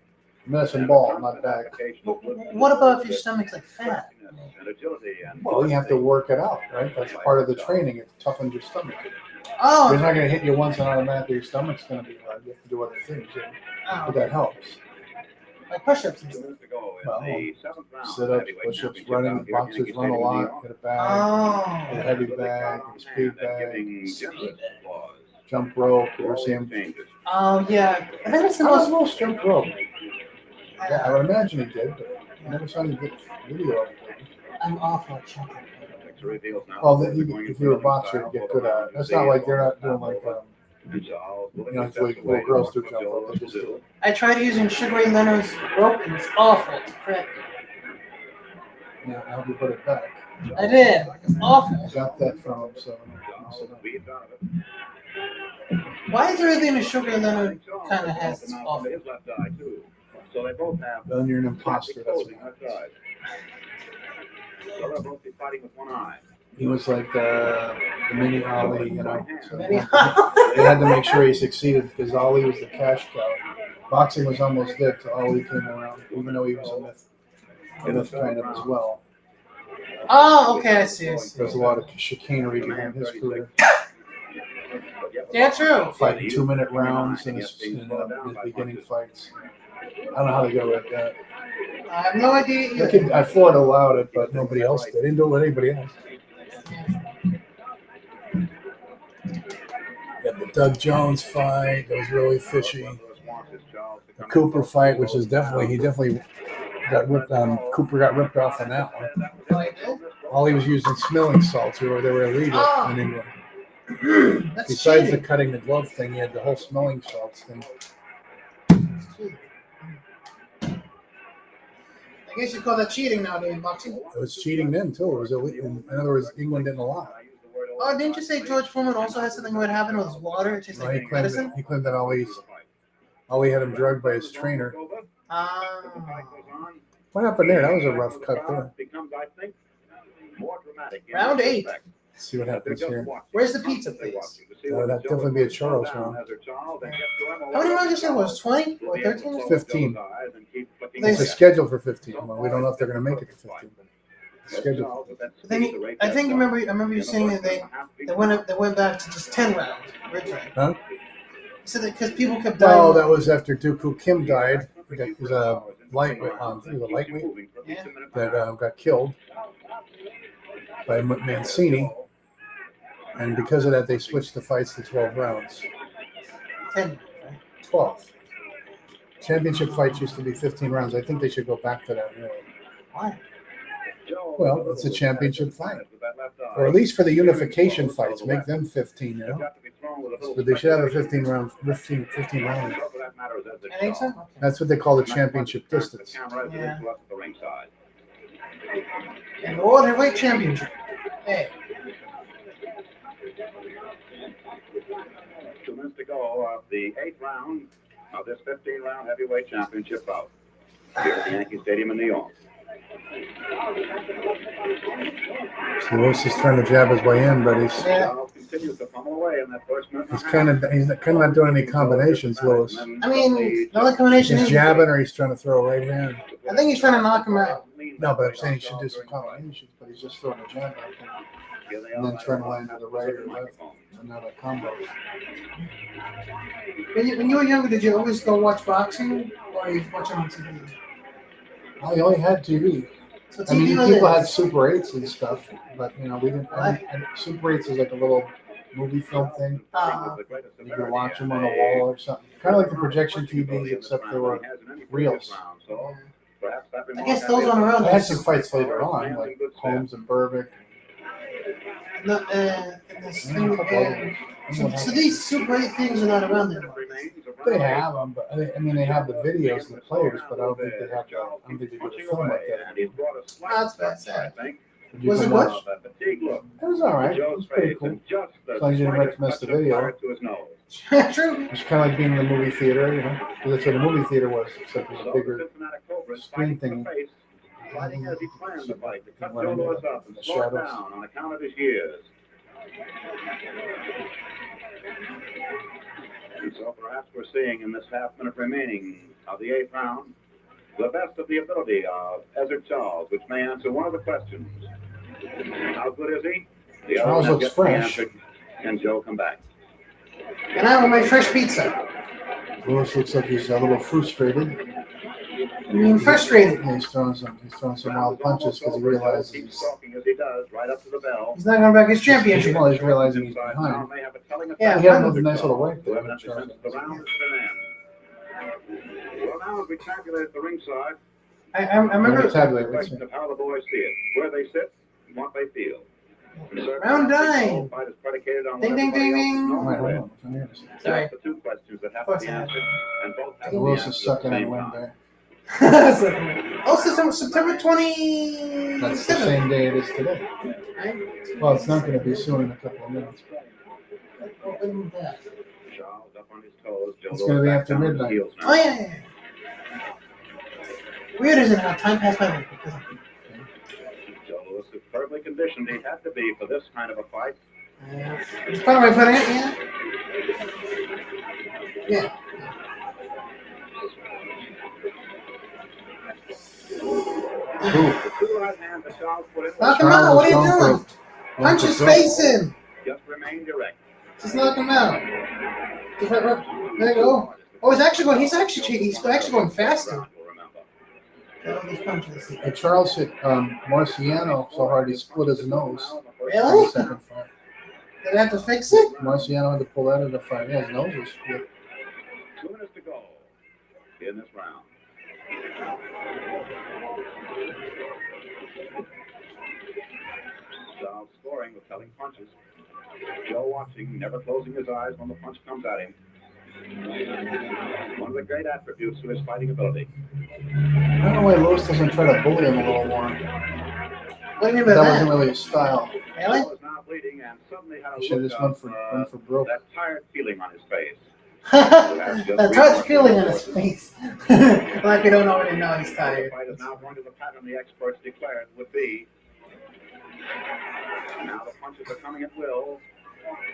Medicine ball, not bag. What about if your stomach's like fat? Well, you have to work it out, right? That's part of the training. It toughens your stomach. It's Oh. not going to hit you once and automatically your stomach's going to be hard. You have to do other things, but that helps. Like push-ups and stuff. Well, sit-ups, push-ups, running. Boxers run a lot. Get a bag, get a Oh. heavy bag, get a speed bag, jump rope. You ever see him? Oh yeah. I think it's the How does most. Lewis jump rope? Yeah, I would imagine he did, but I never saw any good video of it. I'm awful at jumping. Well, if you're a boxer, you get good at it. That's not like they're not doing like, it's like little girls do jump rope. They just do it. I tried using Sugar Ray Leonard's rope and it's awful. It's crap. Yeah, how do you put it back? I did. It's awful. I got that from him, so. Why is everything in Sugar Ray Leonard kind of has awful? So they both have. Then you're an imposter. That's what left side. So they'll both be fighting with one eye. he was like the mini Ali, So Mini they had to make sure he succeeded because Ali was the cash cow. Boxing was almost dead till Ali came around, even though he was a myth kind of as well. Oh, okay, I see. I see. There's a lot of chicanery behind his career. Yeah, true. Fighting 2-minute rounds in his beginning fights. I don't know how they go like that. I have no idea either. Florida allowed it, but nobody else did. They didn't do it with anybody else. Got the Doug Jones fight. That was really fishy. The Cooper fight, which is definitely got ripped. Cooper got ripped off on that one. All he was using smelling salts, they were illegal in England. That's Besides cheating. the cutting the glove thing, he had the whole smelling salts thing. I guess you call that cheating nowadays in boxing. It was cheating then too. It was illegal. In other words, England didn't allow it. Oh, didn't you say George Foreman also had something what happened with his water? It tastes No, like medicine? he claimed that Ali had him drugged by his trainer. What happened there? That was a rough cut there. Round 8. Let's see what happens here. Where's the pizza, please? That'd definitely be a Charles round. How many rounds you said was 20 or 13? 15. It's scheduled for 15. Well, we don't know if they're going to make it to 15. But it's scheduled. I remember you saying that they went back to just 10 rounds originally. Huh? You said that because people kept dying. No, that was after Dooku Kim died. He was a lightweight. Yeah. That got killed by Mancini. And because of that, they switched the fights to 12 rounds. 10. 12. Championship fights used to be 15 rounds. I think they should go back to that. Really. Why? Well, it's a championship fight. Or at least for the unification fights, make them 15, you know? But they should have a 15 round. I think so. Okay. That's what they call the championship distance. Yeah. And the World Heavyweight Championship. Hey. 2 minutes to go of the 8th round of this 15-round heavyweight championship bout here at the Yankee Stadium in New York. So Lewis is trying to jab his way in, but he's Continues to pummel away in that first minute. he's kind of not doing any combinations, Lewis. I mean, the only combination He's is jabbing or he's trying to throw a right hand. I think he's trying to knock him out. No, but I'm saying he should do some combinations, but he's just throwing a jab out there. And then trying to land to the right or left. Another combo. When you were younger, did you always go watch boxing, or you watch it on TV? I only had TV. So TV I mean, was people it. had Super 8s and stuff, but you know, we didn't. Super 8s is like a little movie film thing. You could watch them on a wall or something. Kind of like the projection TVs, except they were reels. I guess those on around. I had some fights later on, like Holmes and Berbick. No, so these Super 8 things are not around anymore. They have them, but I mean, they have the videos and the players, but I don't think they have. I don't think they do the film like that. That's sad. You Was it can good? watch- It was all right. It was pretty cool. As long as you didn't have to miss the video. True. It's kind of like being in the movie theater, you know. 'Cause that's what a movie theater was, except it was a bigger screen thing. Fighting as he planned the fight to cut Joe Louis up and slow it down on account of his years. And so perhaps we're seeing in this half-minute remaining of the 8th round the best of the ability of Ezra Charles, which may answer one of the questions. How good is he? The other Charles one looks gets the fresh. answer. Can Joe come back? And I want my fresh pizza. Lewis looks like he's a little frustrated. I mean, frustrated. Yeah, he's throwing some wild punches because he realizes Keeps talking as he does, right up to the bell. He's not going back his championship. well, he's realizing he's behind. Yeah, He had a nice little wipe there. The round has been in. Well, now as we tabulate at the ringside, I remember. Tabulate, the let's question see. of how the boys see it, where they sit, and what they feel. Round 9. Fight is predicated on Ding, what ding, everybody ding, else ding. knows. Wait, hold on. Turn here. Sorry. That's the two questions that have Of course to be I have. answered, and both have to be Lewis is answered sucking at on the the same wind time. there. Oh, September 27th. That's the same day it is today. Right? Well, it's not going to be soon in a couple of minutes. Open that. Charles up on his toes. Joe It's gonna be back after down on his midnight. heels now. Oh, yeah. Weird, isn't it, how time passed by like this? Joe Louis is perfectly conditioned. He had to be for this kind of a fight. It's probably putting it, yeah. Yeah. The two right hands that Charles put in Knock him Charles out. What is are you going doing? for- Punch going his for face in. just remain direct. Just knock him out. Just there you go. Oh, he's actually going. He's actually going faster. All these punches. Charles hit Marciano so hard he split his nose. In Really? the second fight. Did they have to fix it? Marciano had to pull out of the fight. Yeah, his nose was split. 2 minutes to go in this round. Charles scoring with telling punches. Joe watching, never closing his eyes when the punch comes at him. One of the great attributes to his fighting ability. I don't know why Lewis doesn't try to bully him a little more. What do you mean by That that? wasn't really his style. Really? Joe is now bleeding and suddenly had a He should have look just of went for broke. that tired feeling on his face. That touch feeling on his face. Like we don't already know he's The tired. fight is now going to the pattern the experts declared would be. Now the punches are coming at will.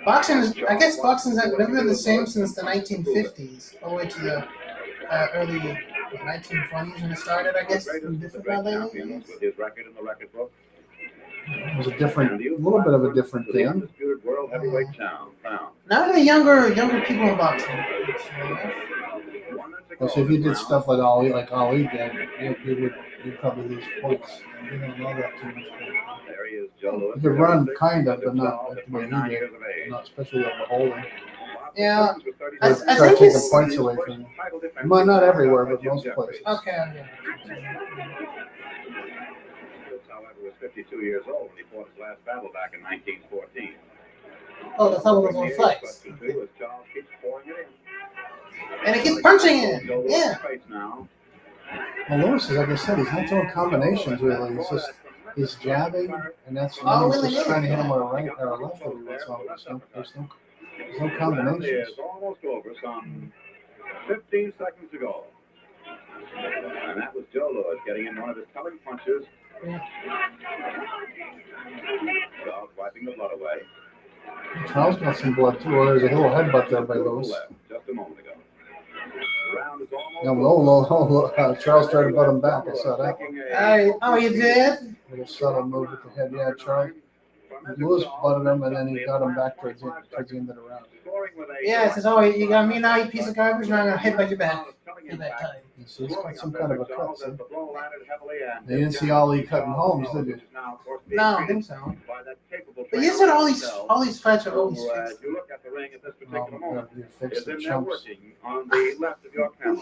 Boxing is, I guess boxing's never been the same since the 1950s, all the way to the early 1920s when it started, I guess. The Different great about that, I champions guess. with his record in the record book. It was a little bit of a different The thing. undisputed world heavyweight crown. Now the younger people in boxing. Well, so if he did stuff like Ali did, you'd probably lose points. You don't know that too much. There he is, Joe Lewis. He could run kind of, but not at like the way he 29 did. years of age. Not especially over holding. Yeah. I They think start taking it's- points away from him. Well, not everywhere, but most places. Okay. This, however, was 52 years old when he fought his last battle back in 1914. Oh, that's how it was on fights. As Charles keeps pouring it in. And he keeps punching it. Joe Lewis' Yeah. face now. Well, Lewis is, like I said, he's not throwing combinations really. He's jabbing, and that's Oh, he's really? just trying to hit him with a right or a left every once in a while. There's no The round combinations. is almost over. Some 15 seconds to go. And that was Joe Lewis getting in one of his telling punches. Charles wiping the blood away. Charles got some blood too. Well, there's a little headbutt there by Lewis. Just a moment ago. The round is almost No, over. Charles tried to butt him back. I saw that. Oh, you did? Little subtle move with the head. Yeah, Charles. Lewis butted him, and then he got him back towards the end of the round. Yeah, it says, oh, you got me now, you piece of garbage, now I'm going to hit by your back. Hit back time. So he's got some kind of a cut. See? You They didn't see Ali cutting Holmes, did you? No, I don't think so. But you said all these fights are always fixed. You look at the ring at this Oh, particular moment. you fixed Is the in there chumps. working on the left of your camera.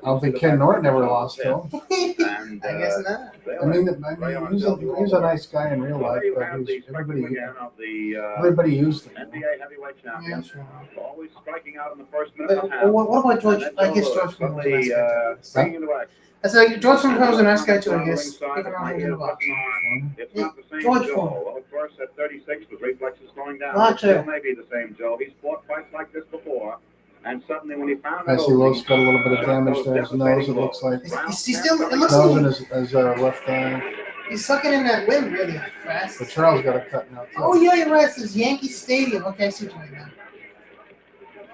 I don't think Ken Norton ever lost to him. And, I guess not. I mean, he was a nice guy in real life, but everybody used him. NBA heavyweight Yeah, champion. sure. Always striking out in the first minute and a half. What about George? I guess George Foreman was a nice guy. I said, George Foreman was a nice guy too, I guess. Even though he was in the box. It's not the same George Joe. Foreman. Well, of course, at 36, with reflexes slowing down, Well, it still actually- may be the same Joe. He's fought fights like this before, and suddenly when he found I an see opening, Lewis got a little bit of damage to his nose, it looks like. He's still, it looks Nose and like his left eye. he's sucking in that wind really fast. But Charles got a cut now, too. Oh, yeah, you're right. It says Yankee Stadium. Okay, I see what you mean now.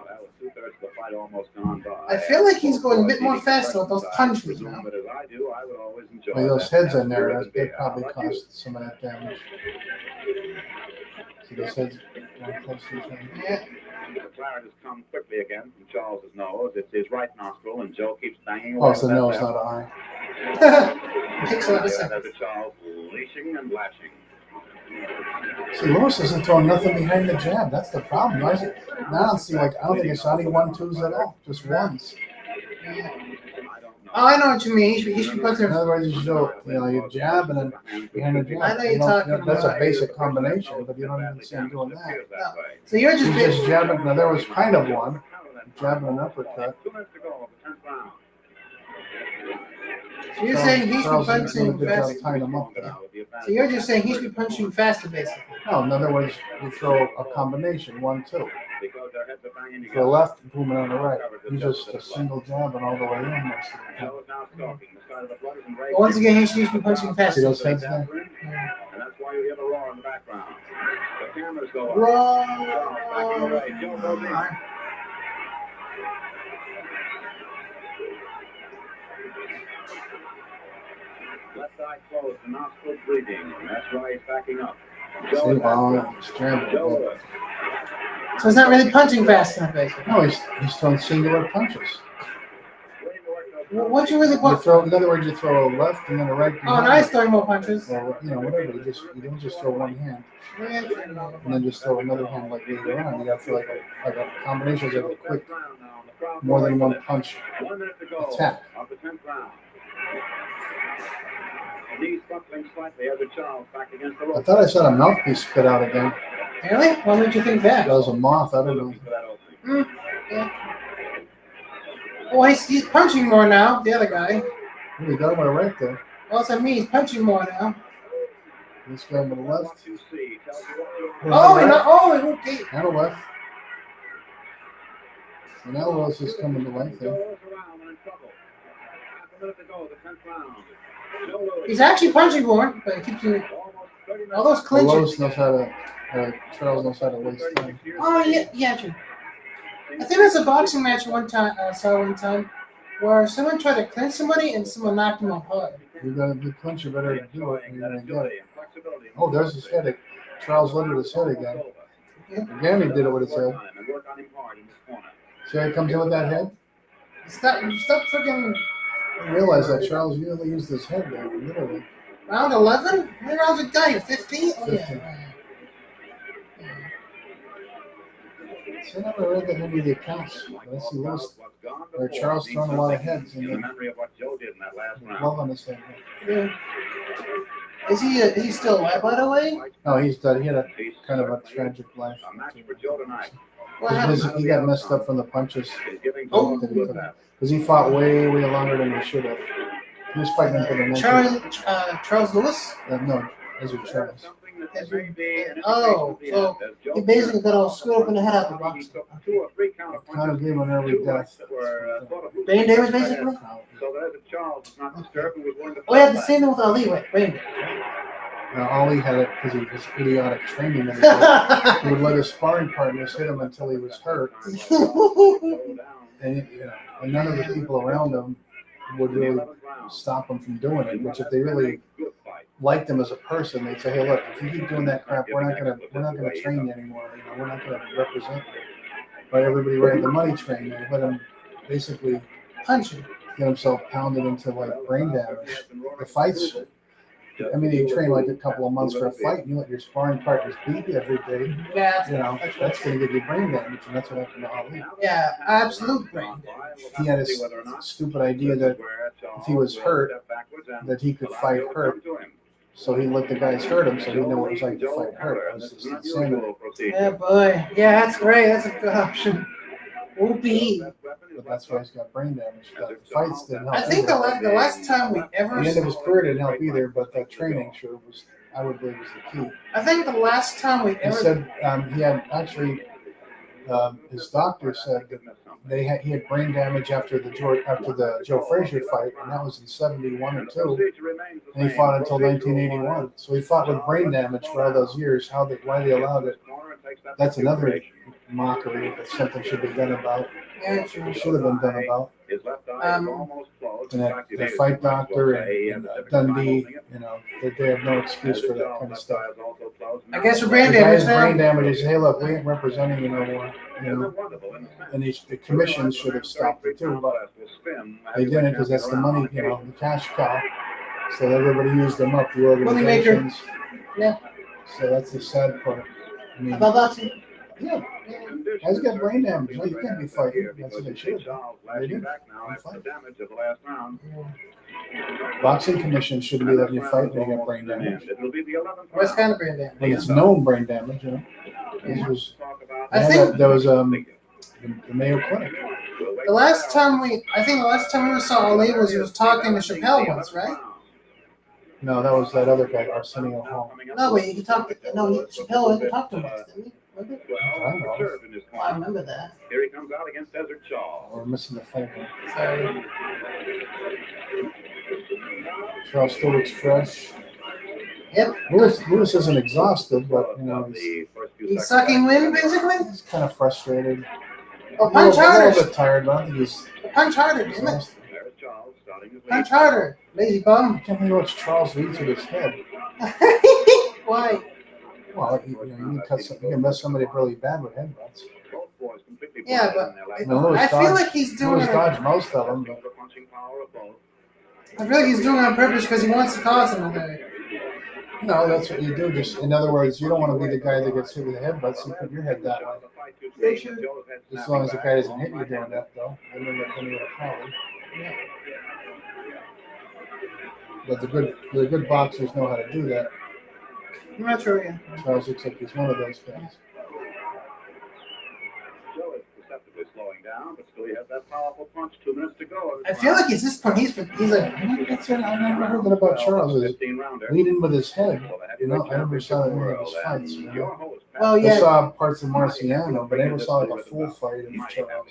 That was 2/3 of the fight almost gone by. I feel like he's going a bit more faster with those punches now. But as I do, I would always enjoy Well, those that. heads in there, That's they good. probably How about you? caused some of that damage. See those heads going close to each other? Yeah. The claret has come quickly again from Charles's nose. It's his right nostril, and Joe keeps banging Oh, away. it's the with that nose, left. not an eye. Takes a lot of Yeah, sense. there's a Charles leashing and lashing. See, Lewis isn't throwing nothing behind the jab. That's the problem. Now I don't see, like, I don't think I saw any 1-2s at all. Just ones. Yeah. I don't know. Oh, I know what you mean. He should put In there. other words, you jab and then behind the jab. I know you're You don't- talking That's a about- basic combination, but you don't even see him doing that. So you're He's just just jabbing. Now, there was kind of one. Jabbing an uppercut. 2 minutes to go of the 10th round. So you're saying he should be Charles did a punching good job fast. tying him up there. So you're just saying he should be punching faster, basically. No, in other words, you throw a combination, 1-2. Because their heads are banging To the together. left, booming on the right. He's just a single jab and all the way in most of the time. Joe is now stalking. The side of the blood is But once again, he should be punching See faster. those heads there? Yeah. And that's why you hear the roar in the background. The cameras go up. Whoa. Back in the way. Joe goes in. Left eye closed, the nostril bleeding. That's why he's backing up. See, wow, scrambled. Joe Lewis. So he's not really punching fast enough, basically. No, he's throwing singular punches. What you really You want? throw, in other words, you throw a left and then a right. Oh, now he's throwing more punches. Or, whatever. You don't just throw one hand and then just throw another hand like later on. You got to throw like a combination of a quick, more than one punch 1 minute to go attack. of the 10th round. Knees buckling slightly as Charles back against the rope. I thought I saw a mouthpiece spit out again. Really? Why would you think that? That was a moth. I don't know. Yeah. Oh, he's punching more now. The other guy. We got him right there. Well, that's what I mean. He's punching more now. This guy on the left. Oh, okay. And a left. And now Lewis is coming to life there. He's actually punching more, but he keeps doing all those Well, clinches. Lewis knows how to, Charles knows how to waste time. Oh, yeah, true. I think there's a boxing match one time, where someone tried to clinch somebody and someone knocked him off hard. You got a good clinch, you better do it. You're gonna get it. Oh, there's his head. Charles lifted his head again. Again, he did it with his head. See how he comes in with that head? Stop freaking I realize that Charles usually used his head there, literally. round 11? How many rounds it got? 15? Oh, 15. yeah. See, I never read that many of the accounts. But I see Lewis, or Charles throwing a lot of heads and in memory of what Joe did in that last round. glove on his head. Yeah. Is he still alive, by the way? No, he's dead. He had a kind of a tragic life. A match for Joe tonight. What happened? He got messed up from the punches. He's giving Oh. Joe a good that. Because he fought way longer than he should have. He was fighting for the next. Charles Lewis? No, Ezra Charles. Oh, so he basically got all screwed up in the head out of the box. Kind of gave him an early death. Brain damage, basically? So that as Charles was not disturbed and was willing to Oh, yeah, the same thing with Ali, right? Brain Ollie had it because of his idiotic training. That he did. He would let his sparring partners hit him until he was hurt. And, and none of the people around him would really stop him from doing it. Which, if they really liked him as a person, they'd say, "Hey, look, if you keep doing that crap, we're not gonna train you anymore. We're not gonna represent you." But everybody right the money train, they let him basically punch him. get himself pounded into like brain damage. The fights. I mean, you train like a couple of months for a fight, and you let your sparring partners beat you every day. Yeah. That's going to give you brain damage, and that's what happened to Ali. Yeah, absolute brain. He had this stupid idea that if he was hurt, that he could fight hurt. So he let the guys hurt him, so he knew what it was like to fight hurt. It was just insanity. Yeah, boy. Yeah, that's great. That's a good option. Whoopee. But that's why he's got brain damage. The fights didn't help. I think the last time we ever. The end of his career didn't help either, but that training sure was, I would believe, was the key. I think the last time we He ever. said he had actually, his doctor said that he had brain damage after the Joe Frazier fight, and that was in 71 or 2, and he fought until 1981. So he fought with brain damage for all those years. Why they allowed it? That's another mockery that something should be done about. Yeah, true. Should have been done about. And that fight doctor and Dundee, they have no excuse for that kind of stuff. I guess for brain The guy's damage now. brain damage is, hey, look, we ain't representing you no more. And the commission should have stopped it too, but they didn't because that's the money, the cash cow. So everybody used them up, the organizations. Yeah. So that's the sad part. I mean, About boxing? yeah. Guys got brain damage. No, you can't be fighting. That's what they should have done. They didn't. Fight. Boxing commission shouldn't be letting you fight when you got brain damage. What kind of brain damage? When it's known brain damage, This was. I think there was the Mayo Clinic. the last time we ever saw Ali was he was talking to Chappelle once, right? No, that was that other guy, Arsenio Hall. No, but he talked. Chappelle didn't talk to him once, didn't he? Remember? I remember that. Here he comes out against Desert Shaw. We're missing the fight. Sorry. Charles still looks fresh. Yep. Lewis isn't exhausted, but He's sucking wind, basically. he's kind of frustrated. Oh, A punch little harder. bit tired, but I don't think he's Punch harder, damn it. exhausted. Punch harder. Lazy I bum. can't believe how much Charles leads with his head. Why? Well, you can mess somebody up really bad with headbutts. Both boys completely Yeah, blind but in their Lewis I feel dodged- like he's doing Lewis it. dodged most of them, but the punching power of both. I feel like he's doing it on purpose because he wants to cause another. no, that's what you do. Just in other words, you don't want to be the guy that gets hit with a headbutt, so you put your head that way. As long as the guy doesn't hit you doing that, though, then you're not going to get a problem. Yeah. But the good boxers know how to do that. I'm not sure yet. Charles looks like he's one of those guys. Joe is perceptibly slowing down, but still he has that powerful punch. 2 minutes to go. I feel like at this point he's like, That's it. I never heard that about Charles. Is 15-rounder. leading with his head. You know, I never saw that many of his fights. You know? Your host, well, I yeah. saw parts of Marciano, but I never saw like a full fight of Charles.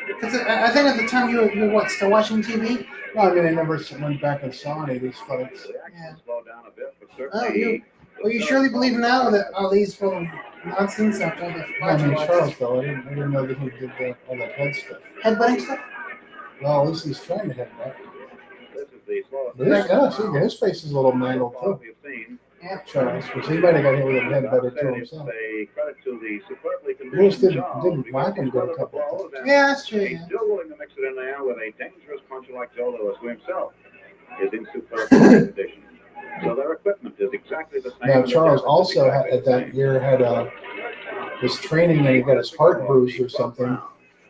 Because I think at the time you were what, still watching TV? No, I mean, I never went back and saw any of these fights. Yeah. Slow down a bit, but Oh, certainly. Well, you surely believe now that Ali's full of nonsense after all the I mean, fights. Charles, though, I didn't know that he did all that head stuff. Headbutting stuff? Well, at least he's trying to headbutt. This is the slowest. But his face is a little mangled, too. We've seen. Yeah. Charles, because he might have got hit with a headbutt or two It's himself. a credit to the superbly Lewis conditioned didn't Charles. whack him good a couple of times. Yeah, that's true. He's Yeah. still willing to mix it in there with a dangerous puncher like Joe Lewis, who himself is in superb condition. So their equipment is exactly the same. Now, Charles also had, that year was training and he got his heart bruised or something when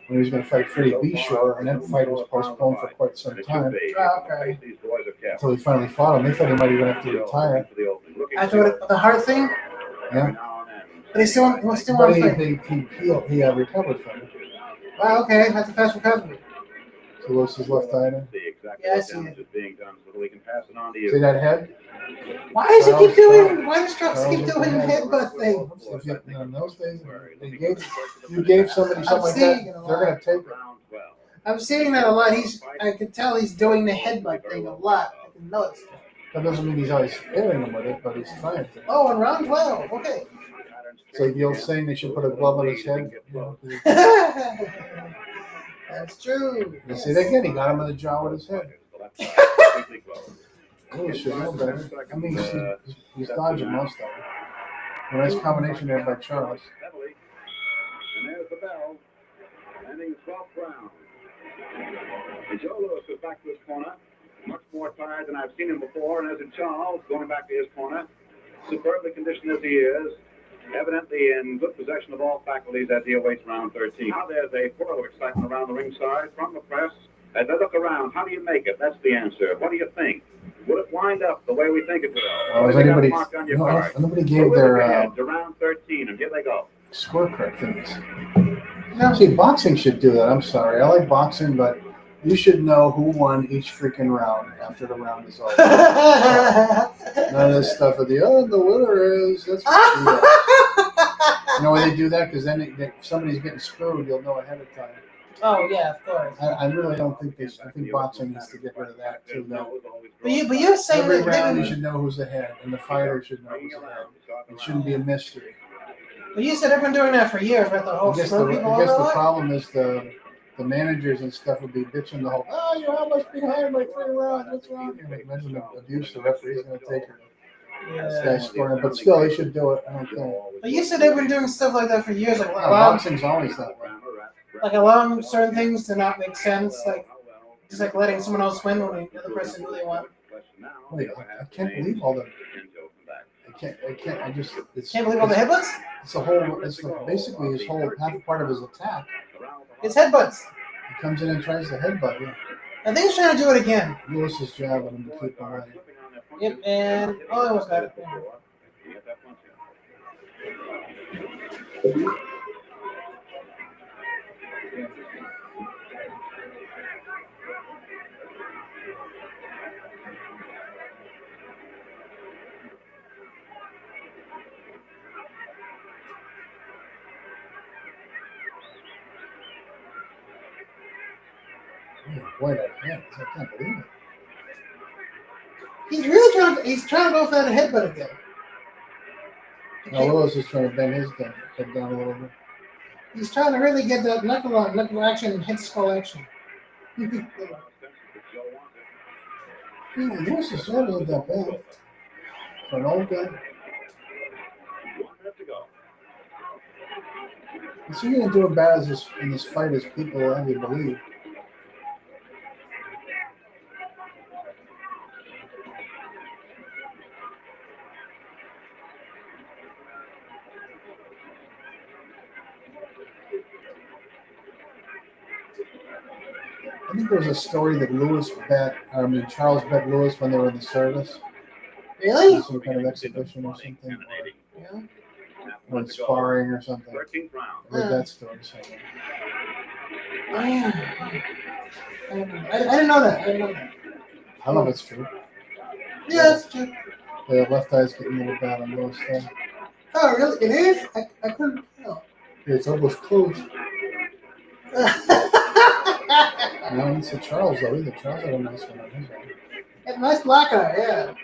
he was going to fight Freddie Bishore, and that fight was postponed for quite some time Oh, okay. until he finally fought him. They thought he might even have to retire. After the heart thing? Yeah, But he still but want to fight. he recovered from it. Wow, okay. That's a fast recovery. So Lewis his left eye there. Yeah, I see it. Being done so that we can pass it on to See you. that head? Why does he keep Charles- doing? Why does Charles keep Charles doing the with the headbutt thing? If you, in those days, you gave somebody something like that, seeing it a they're going to take it. I'm seeing that a lot. I can tell he's doing the headbutt thing a lot. I can notice. That doesn't mean he's always hitting them with it, but he's trying to. Oh, in round 12. Okay. It's like the old saying they should put a glove on his head. You know, That's true. you see that again? He got him in the jaw with his head. Lewis should know better. I mean, he's dodging most of them. A nice combination there by Charles. And there's the bell. Ending the 12th round. And Joe Lewis is back to his corner. Much more tired than I've seen him before. And as in Charles, going back to his corner, superbly conditioned as he is, evidently in good possession of all faculties as he awaits round 13. Now there's a whirl of excitement around the ringside from the press. As they look around, how do you make it? That's the answer. What do you think? Will it wind up the way we think it will? Has anybody, nobody gave their to round 13, and here they go. scorecard things. No. See, boxing should do that. I'm sorry. I like boxing, but you should know who won each freaking round after the round is over. None of this stuff of the winner is. That's you know why they do that? Because then if somebody's getting screwed, you'll know ahead of time. Oh yeah, of course. I really don't think they should. I think boxing needs to get rid of that too. Though. But you're saying Every that round you they should know who's ahead, and the fighter should know who's ahead. It shouldn't be a mystery. But you said they've been doing that for years, right? The whole I guess screw people over the a lot? problem is the managers and stuff would be bitching the whole, you're almost behind by 3 rounds. What's wrong? And imagine the abuse the referee's going to take her. This Yeah. guy's scoring, but still, he should do it. I don't think. But you said they've been doing stuff like that for years, like Boxing's always that way. allowing certain things to not make sense, like just like letting someone else win when the other person really won. Wait, I can't believe all the. I just. It's, Can't believe all the headbutts. It's basically his whole half a part of his attack. It's headbutts. He comes in and tries to headbutt you. I think he's trying to do it again. Lewis's job him to keep away. Yep, and I almost got it. Boy, that hands, I can't believe it. He's really trying to go for that headbutt again. Now Lewis is trying to bend his head down a little bit. He's trying to really get that knuckle action and head skull action. Yeah, Lewis is certainly not that bad. For an old guy. 1 minute to go. Is he going to do as bad as this, in this fight as people have you believe? I think there was a story that Charles bet Lewis when they were in the service. Really? Some kind of exhibition or something. Yeah. Or sparring or something. 13th round. I read that story somewhere. I didn't know that. I didn't know that. I don't know if it's true. Yeah, that's true. The left eye's getting a little bad on Lewis thing. Oh, really? It is? I couldn't tell. It's almost closed. No, it's a Charles though. Either Charles had a nice one on his own. Nice black eye, yeah.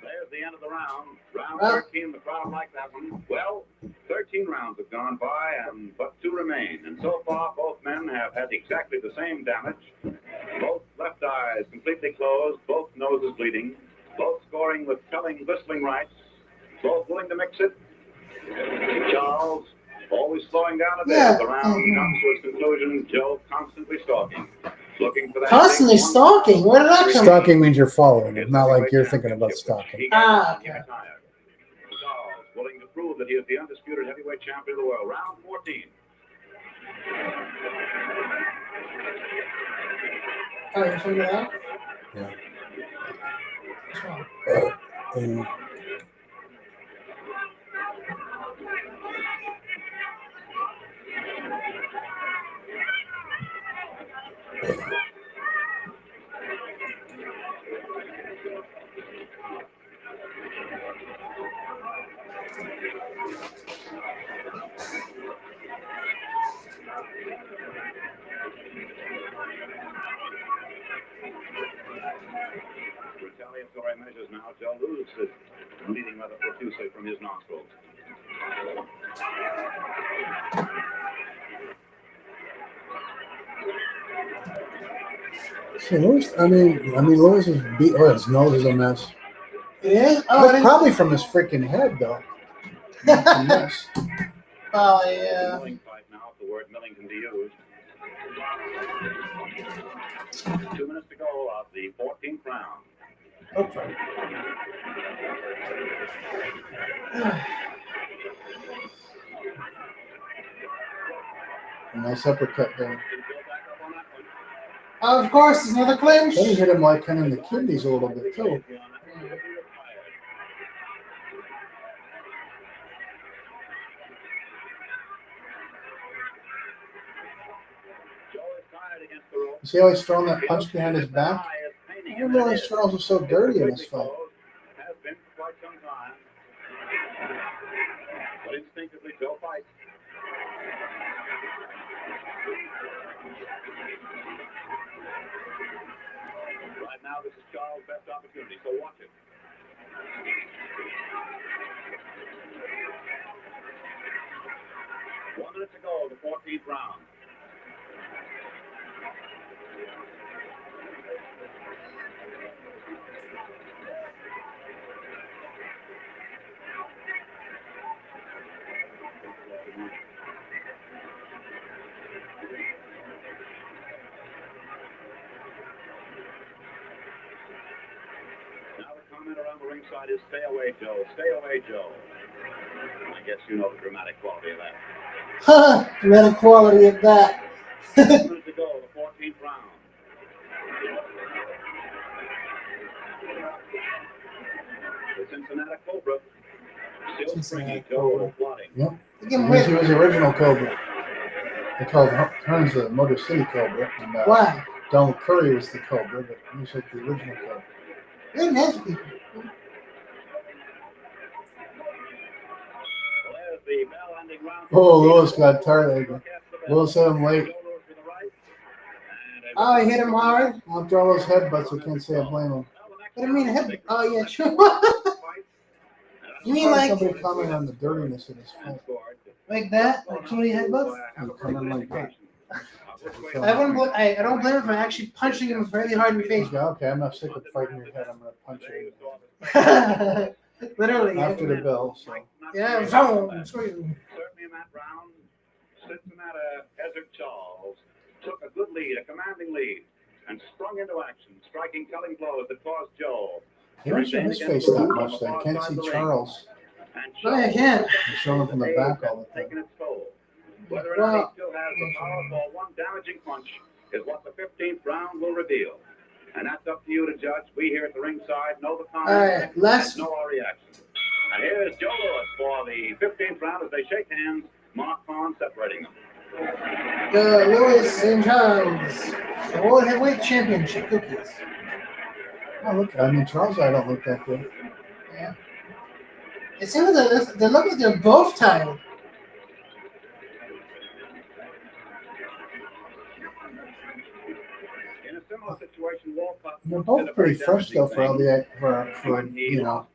There's the end of the round. Round Well- 13, the crowd liked that one. Well, 13 rounds have gone by, and but 2 remain. And so far, both men have had exactly the same damage. Both left eyes completely closed, both noses bleeding, both scoring with telling, whistling rights, both willing to mix it. Charles always slowing down a bit as the round comes to its conclusion. Joe constantly stalking, looking for that. Constantly big one. stalking? Where did that come from? Stalking means you're following it, not like you're thinking about stalking. Ah, okay. Charles willing to prove that he is the undisputed heavyweight champion of the world. Round 14. Oh, you're talking about Yeah. What's wrong? And Retaliatory measures now. Joe Louis is bleeding rather profusely from his nostrils. see, Lewis, Lewis is beat. Oh, his nose is a mess. It is? Oh, That's probably from his freaking head, though. It's a mess. Oh, yeah. Milling fight now, if the word milling can be used. 2 minutes to go of the 14th round. Okay. A nice uppercut there. Of course, it's another clinch. Then he hit him like kind of in the kidneys a little bit, too. You see how he's throwing that punch behind his back? I didn't realize Charles was so dirty in this fight. Has been for quite some time. But instinctively, Joe fights. Right now, this is Charles' best opportunity, so watch it. One minute to go, the 14th round. Now the comment around the ringside is, "Stay away, Joe. Stay away, Joe." I guess you know the dramatic quality of that. Huh, dramatic quality of that. 1 minute to go, the 14th round. The Cincinnati Cobra. Still springy, Joe plotting. Yep. Give him He was whip. the original Cobra. They called Hearns the Motor City Cobra. And, Why? Donald Curry was the Cobra, but he was like the original Cobra. They're nice people. Well, there's the bell-ending round. Oh, Lewis got tired. Lewis hit him late. Oh, he hit him hard? After all those headbutts, I can't say I blame him. What do you mean, hit? Oh, yeah, sure. You mean Probably like somebody comment on the dirtiness of his fight. that? Like so many headbutts? You comment like that. I don't blame him for actually punching him really hard in the face. He's like, okay, I'm not sick of fighting your head. I'm going to punch you. Literally. After the bell, so. Yeah, boom. Certainly in that round, Cincinnati Ezra Charles took a good lead, a commanding lead, and sprung into action, striking telling blows that caused Joel. You don't show his face that much, though. You can't see Charles. No, I can't. You show him from the back all the time. Taking its toll. Whether or not he still has the power for one damaging punch is what the 15th round will reveal. And that's up to you to judge. We here at the ringside know the comments. All right, last. Know our reaction. And here's Joe Lewis for the 15th round as they shake hands. Mark Kahn separating them. The Lewis and Charles, the World Heavyweight Championship cookies. Oh, look, I mean, Charles, I don't look that good. Yeah. It seems like they look like they're both tired. In a similar situation, Walcott. They're both pretty fresh, though, for all the for you know,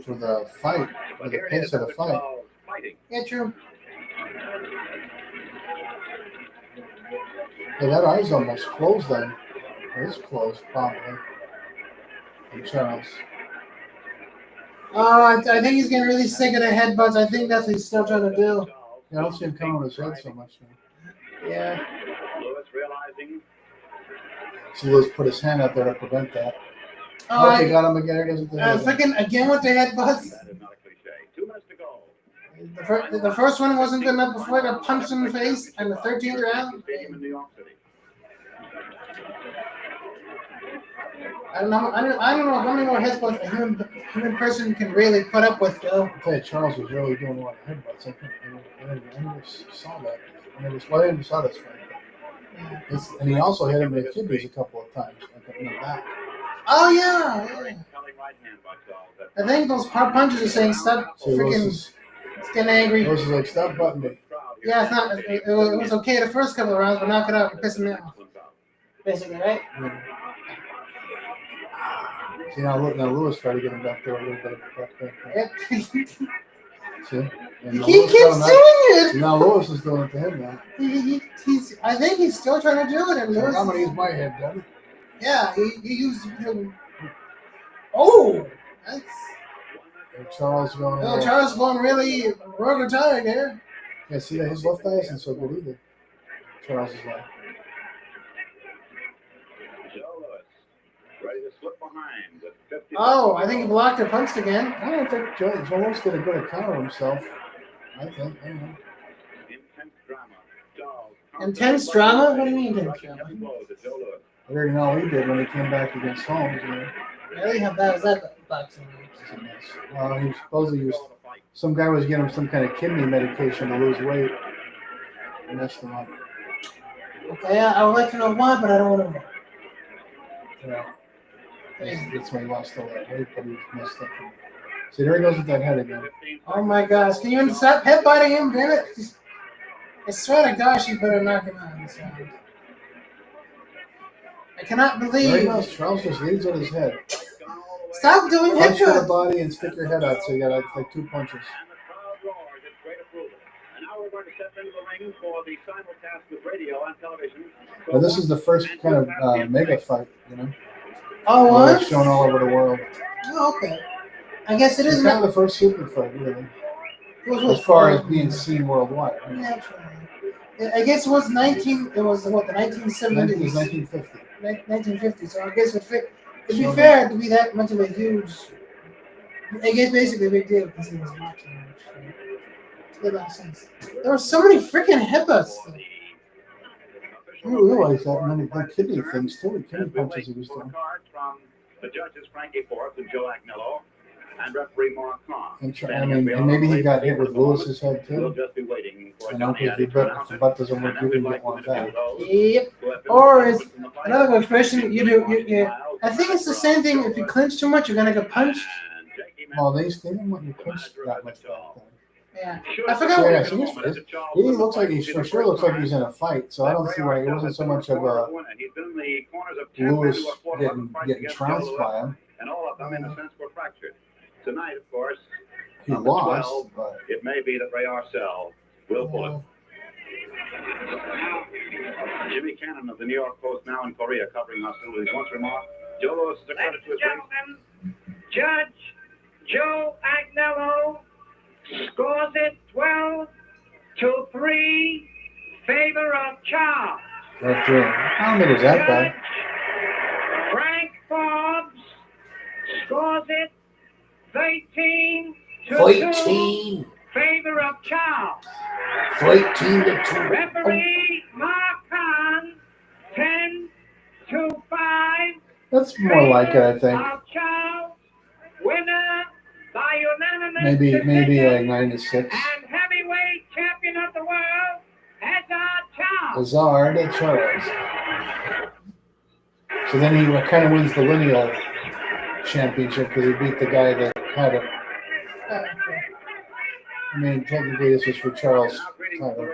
for the fight, for the pace of the fight. Yeah, true. Yeah, that eye's almost closed then. It is closed, probably. And Charles. Oh, I think he's getting really sick of the headbutts. I think that's what he's still trying to do. Yeah, I don't see him coming on his head so much now. Yeah. Lewis realizing. So Lewis put his hand out there to prevent that. Oh, Oh, he got him again. He doesn't do that. freaking again with the headbutts. That is not a cliche. 2 minutes to go. The first one wasn't good enough before I got punched in the face, and the 13th round. Stadium in New York City. I don't know how many more headbutts a human person can really put up with, Joe. I'll tell you, Charles was really doing a lot of headbutts. I never saw that. I never saw this fight. Yeah. And he also hit him in the kidneys a couple of times, like in the back. Oh yeah. Telling right hand by Charles. I think those hard punches are saying stop So Lewis getting angry. is like, stop butting me. Yeah, it's not. It was okay the first couple of rounds, but knock it out and piss me off. Basically, right? Yeah. See, now Lewis tried to get him back there a little bit of a butt back there. Yep. See? And He now keeps Lewis doing got him it. out. Now Lewis is doing it to him now. He's. I think he's still trying to do it. And So Lewis, I'm going to use my head, dummy. yeah, he used him. Oh, that's. And Charles going Oh, Charles going really rubber tired there. Yeah, see, his left eye isn't so good either. Charles is like. Joe Lewis ready to slip behind with 50. Oh, I think he blocked and punched again. I don't think Joe almost did a good account of himself. I think. I don't know. Intense drama. Charles. Intense drama? What do you mean intense drama? Heavy blows at Joe Lewis. I already know what he did when he came back against Holmes. You know. Really? How bad was that boxing? It's a mess. He supposedly used some guy was getting him some kind of kidney medication to lose weight. And messed him up. Okay, I would like to know why, but I don't want to know. You know. That's why he lost all that weight, but he was messed up. See, there he goes with that head again. Oh my gosh, can you stop headbutting him, damn it? I swear to gosh, you better knock him out this round. I cannot There he believe. goes. Charles just leads with his head. Stop doing Punch to the headbutts. body and stick your head out, so you got like 2 punches. And the crowd roars its great approval. And now we're going to step into the ring for the simulcast with radio and television. Well, this is the first kind of mega fight, you know. Oh, Where what? it's shown all over the world. Oh, okay. I guess it It's is. kind of the first super fight, really, It was as far as being seen worldwide. Right? Naturally. I guess it was 19. It was what the 1970s. It was 1950. 1950. So I guess it fit. To be fair, to be that much of a huge, I guess basically a big deal because he was watching. It made a lot of sense. There were so many freaking headbutts. You realize that many kidney things too, kidney punches he was doing. From the judges Frankie Forth and Joe Agnello and referee Mark Kahn. And maybe he got hit with Lewis's head We'll too. just be waiting for You know, Johnny because if the butt doesn't work, you can get one back. Yep. Or is another expression you do? I think it's the same thing. If you clinch too much, you're gonna get punched. Well, they didn't want you to punch that much back then. Yeah. I forgot. Yeah, so he looks like he sure looks like he's in a fight. So I don't see why it wasn't so much of a Lewis getting trounced by him. And all of them, in a sense, were fractured. Tonight, of course, He number lost, 12, but it may be that Ray Arcel will pull it. Jimmy Cannon of the New York Post, now in Korea, covering hostilities, once remarked, Joe Louis is a credit to his race. Judge Joe Agnello scores it 12-3, favor of Charles. I don't think it was that Judge bad. Frank Forbes scores it 13-2, 14. favor of Charles. 14-2. Referee Mark Kahn 10-5. That's more like it, I think. Of Charles, winner by unanimous Maybe decision, like 9-6. and heavyweight champion of the world, Hazard Charles. Hazard Charles. So then he kind of wins the lineal championship because he beat the guy that had it. I mean, technically this was for Charles' title.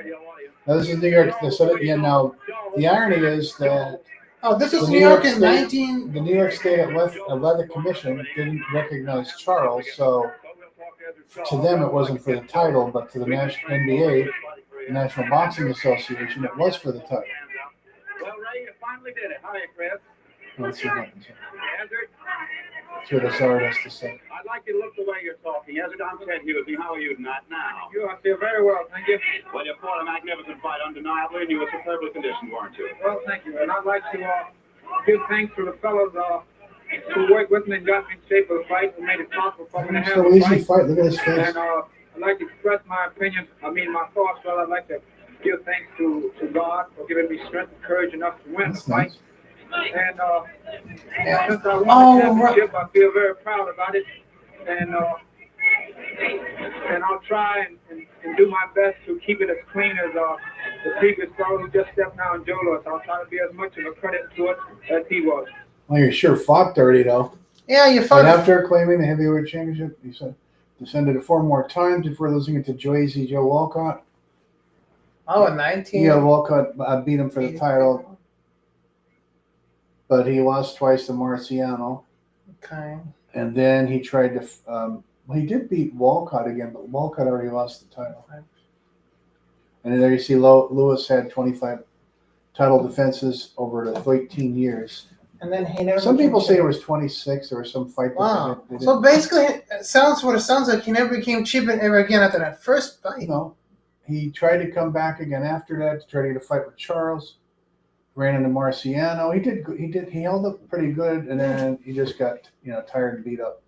Now this is New York. Now the irony is that Oh, this was The New New York York in State- 19. the New York State Athletic Commission didn't recognize Charles, so to them it wasn't for the title, but to the National NBA, the National Boxing Association, it was for the title. Well, Ray, you finally did it. Hi, Chris. Let's see what happens. Hazard, That's what Hazard has to say. I'd like you to look the way you're talking. Hazard, I'm Ted Husey. How are you not now? You, I feel very well, thank you. Well, you fought a magnificent fight, undeniably, and you were superbly conditioned, weren't you? Well, thank you. And I'd like to give thanks to the fellows who worked with me and got me in shape for the fight and made it possible for me to It's have no a easy fight. fight. Look at his face. And I'd like to express my opinion, my thoughts. Well, I'd like to give thanks to God for giving me strength and courage enough to win That's the fight. nice. And since I won Oh, the championship, I feel very proud about it. And I'll try and do my best to keep it as clean as the previous fellow who just stepped down, Joe Louis. I'll try to be as much of a credit to it as he was. Well, you sure fought dirty though. Yeah, you But fought. after claiming the heavyweight championship, he said descended it 4 more times before losing it to Joe Walcott. Oh, in 19. Yeah, Walcott beat him for the title, but he lost twice to Marciano. Okay. And then he tried to, he did beat Walcott again, but Walcott already lost the title. And then there you see Lewis had 25 title defenses over the 13 years. And then he never. Some people say it was 26. There was some fight. Wow. That they So basically, it sounds like he never became champion ever again after that first fight. No, he tried to come back again after that to try to get a fight with Charles. Ran into Marciano. He held up pretty good, and then he just got tired and beat up.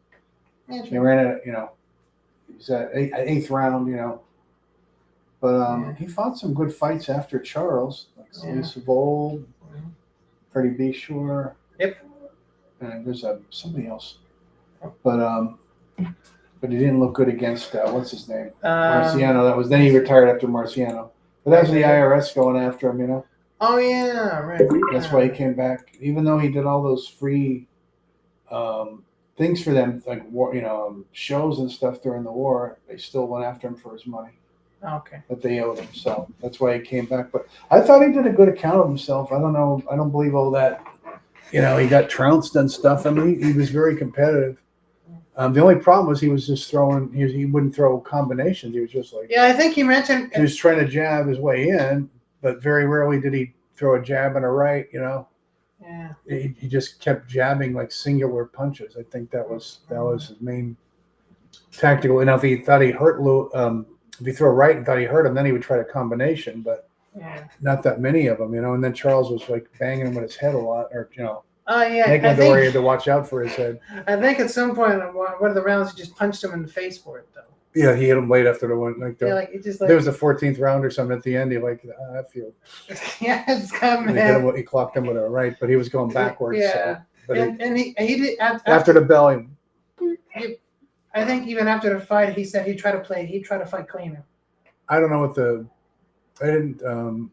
He ran at he was at eighth round, But he fought some good fights after Charles, like Lisa Vold, Freddie Bishore. Yep. And there's somebody else, but he didn't look good against what's his name, Marciano. Then he retired after Marciano. But that's the IRS going after him, Oh yeah, right. That's why he came back, even though he did all those free things for them, like war, shows and stuff during the war. They still went after him for his money Okay. that they owed him. So that's why he came back. But I thought he did a good account of himself. I don't know. I don't believe all that. He got trounced and stuff. I mean, he was very competitive. The only problem was he was just throwing. He wouldn't throw combinations. He was just like Yeah, I think he mentioned. he was trying to jab his way in, but very rarely did he throw a jab and a right. Yeah. He just kept jabbing like singular punches. I think that was his main tactical. And if he thought he hurt if he threw a right and thought he hurt him, then he would try a combination, but Yeah. not that many of them, And then Charles was like banging him with his head a lot, or Oh yeah. making I him to where he had think, to watch out for his head. I think at some point in one of the rounds he just punched him in the face for it though. Yeah, he hit him late after the one. Yeah, like it just like. there was the 14th round or something at the end. He I feel. Yeah, it's kind And of. he clocked him with a right, but he was going backwards. Yeah. So, but And he did after the bell, I think even after the fight, he said he'd try to fight cleaner. I don't know I didn't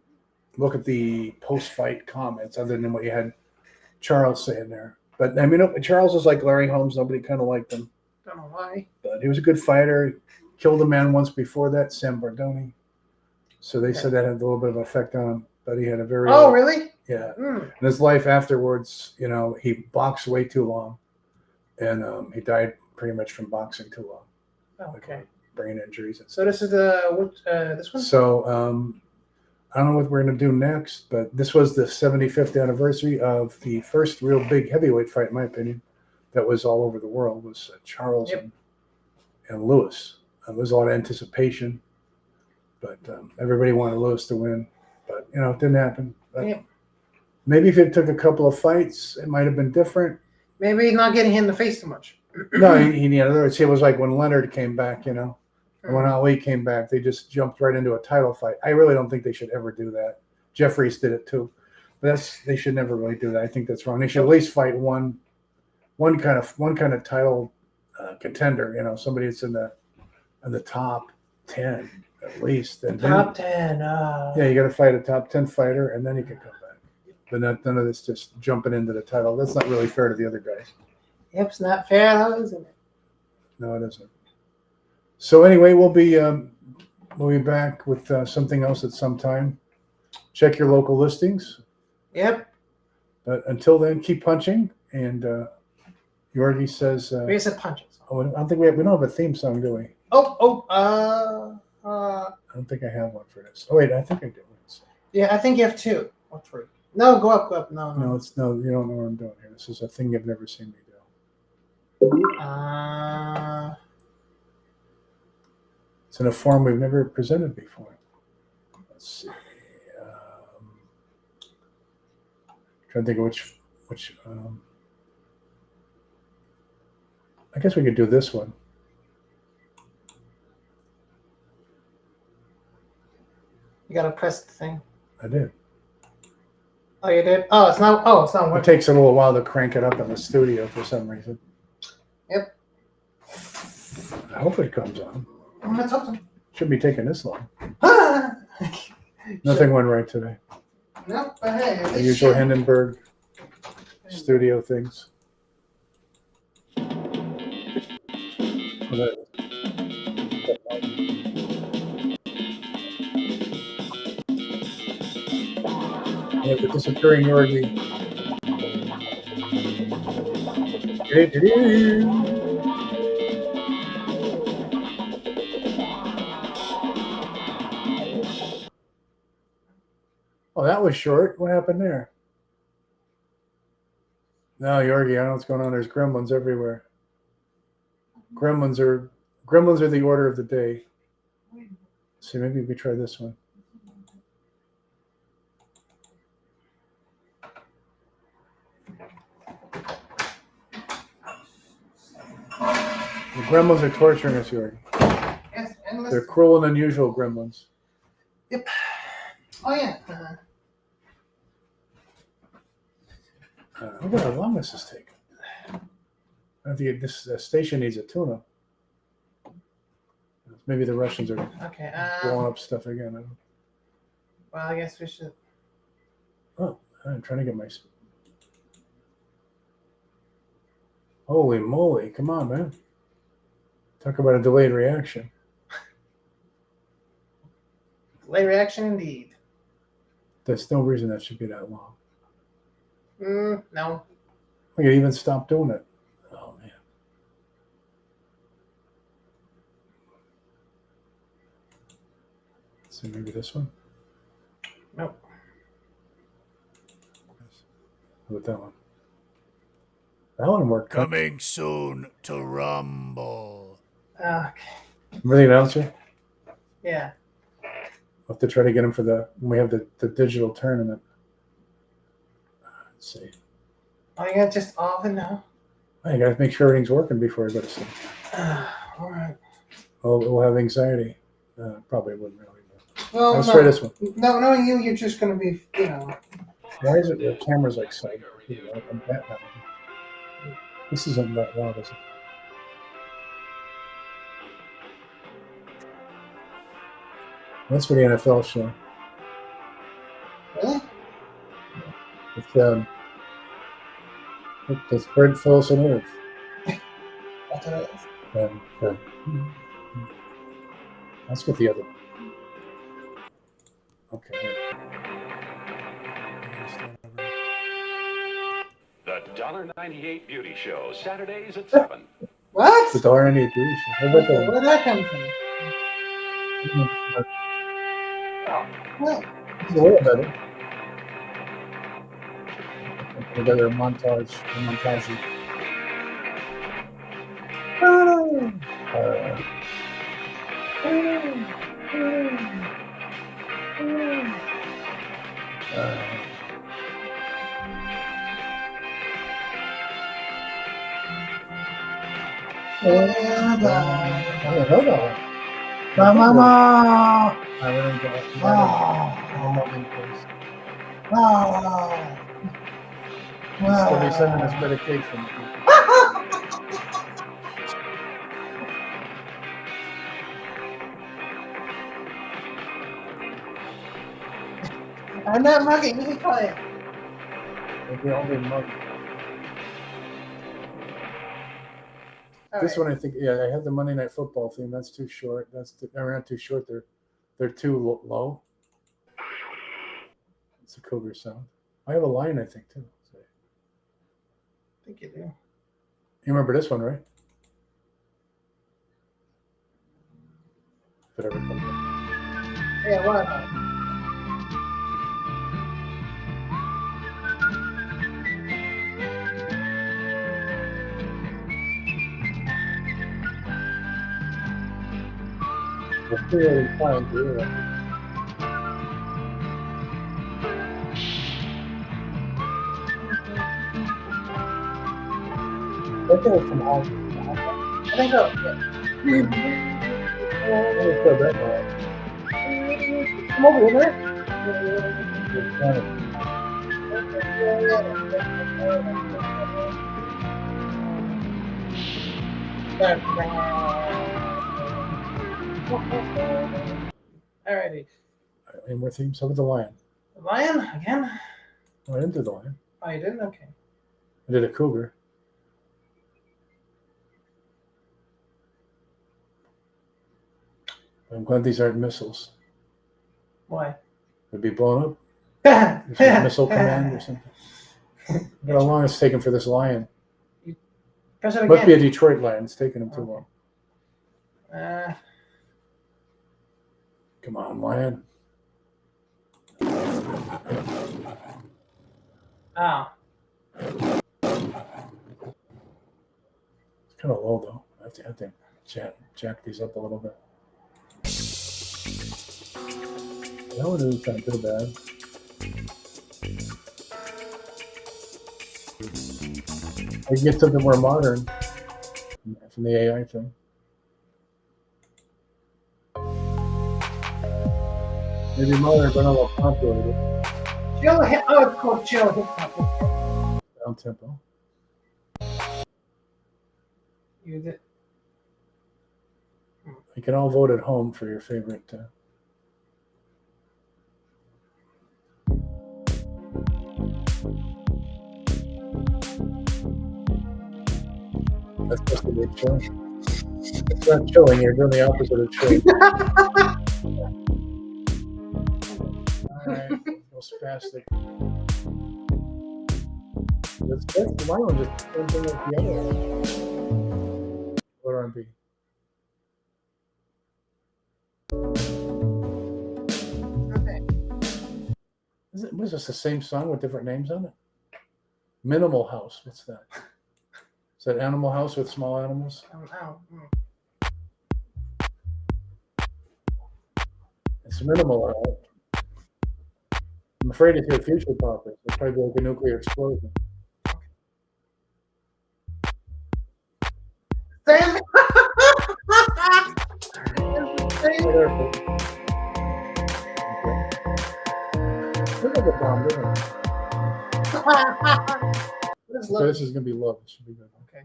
look at the post-fight comments other than what you had Charles saying there. But I mean, Charles was like Larry Holmes. Nobody kind of liked him, Don't know why. but he was a good fighter. Killed a man once before that, Sam Bardoni. So they said that had a little bit of effect on him. But he had a very Oh really? yeah. Mm. In his life afterwards, he boxed way too long, and he died pretty much from boxing too long. Okay. Brain injuries. So this is this one. So I don't know what we're going to do next, but this was the 75th anniversary of the first real big heavyweight fight, in my opinion, that was all over the world, was Charles and Lewis. There was a lot of anticipation, but everybody wanted Lewis to win. But, you know, it didn't happen. But maybe if it took a couple of fights, it might have been different. Maybe not getting hit in the face too much. No, in other words, it was like when Leonard came back, you know. And when Ali came back, they just jumped right into a title fight. I really don't think they should ever do that. Jeffries did it too, but they should never really do that. I think that's wrong. They should at least fight one kind of title contender. You know, somebody that's in the top 10 at least. And top 10. Yeah, you got to fight a top 10 fighter, and then you can come back. But none of this just jumping into the title. That's not really fair to the other guys. Yep, it's not fair, though, isn't it? No, it isn't. So anyway, we'll be back with something else at some time. Check your local listings. Yep. But until then, keep punching. And Yorgi says, We said punches. "Oh, I don't think we don't have a theme song, do we? I I don't think I have one for this. Oh wait, I think I do. Yeah, I think you have 2 or 3. No, go up. No. No, you don't know what I'm doing here. This is a thing you've never seen me do. It's in a form we've never presented before. Let's see. Trying to think of which. I guess we could do this one. You gotta press the thing. I did. Oh, you did? Oh, it's not It working. takes a little while to crank it up in the studio for some reason. Yep. I hope it comes on. Let's hope so. Shouldn't be taking this long. Ah! Nothing went right today. Nope, but hey, at The least usual shit. Hindenburg studio things. Yeah, the disappearing Yorgi. Oh, that was short. What happened there? No, Yorgi, I don't know what's going on. There's gremlins everywhere. Gremlins are the order of the day. See, maybe we could try this one. The gremlins are torturing us, Yorgi. Yes, endless. They're cruel and unusual gremlins. Yep. Oh, yeah. Look at how long this is taking. I think this station needs a tune-up. Maybe the Russians are Okay. blowing up stuff again. I don't know. Well, I guess we should. Oh, I'm trying to get my. Holy moly! Come on, man. Talk about a delayed reaction. Late reaction indeed. There's no reason that should be that long. No. We could even stop doing it. Oh man. Let's see, maybe this one. Nope. How about that one? That one worked. Coming soon to Rumble. Okay. Remember the announcer? Yeah. We'll have to try to get him for when we have the digital tournament. Let's see. Oh, you got just off and now? I got to make sure everything's working before I go to sleep. All right. We'll have anxiety. Probably wouldn't really. Well, Let's try this one. No, knowing you, you're just going to be, Why is it the camera's like sight? This isn't that loud, is it? That's for the NFL show. Really? It's Brent Phillips and Earth. That's what it is. Let's get the other one. Okay. The $1.98 Beauty Show, Saturdays at 7. What? The $1.98 Beauty Show. How about that Where did that come from? one? What? It's a little better. Put together a montage. I don't know that one. Mama. I wouldn't go. Still be sending us medication. I'm not mugging. You can play it. The only mug. All This right. one, I think, yeah, I had the Monday Night Football theme. That's too short. They're not too short. They're too low. It's a Cougar sound. I have a line, I think, too. So, I think you do. you remember this one, right? If it ever comes up. Yeah, whatever. It's really fine to hear it. I think it was from home. I think so. Yeah. I never said that right. Come over here. It's kind of- Alrighty. Any more themes? How about the lion? The lion again? Oh, I didn't do the lion. Oh, you didn't? Okay. I did a cougar. I'm glad these aren't missiles. Why? They'd be blown up. There's a Press missile command or something. Look how long it's taken for this lion. it Must be a again. Detroit lion. It's taking him too Okay. long. Come on, lion. Oh. It's kind of low though. I have to jack these up a little bit. That one isn't sound too bad. I can get something more modern from the AI thing. Maybe modern, but not a little popular. Chill hip. Oh, it's called chill hip hop. Down tempo. You did. You can all vote at home for your favorite. That's supposed to be chilling. It's not chilling. You're doing the opposite of chilling. All right, no spastic. That's my one. Just the same thing as the other one. What R&B? Okay. Was this the same song with different names on it? Minimal House. What's that? Is that Animal House with small animals? It's minimal, all right. I'm afraid it's your future poppers. It'll probably be like a nuclear explosion. Sam. Whatever. Look at the bomb, isn't it? Okay, this is gonna be love. This should be good. Okay.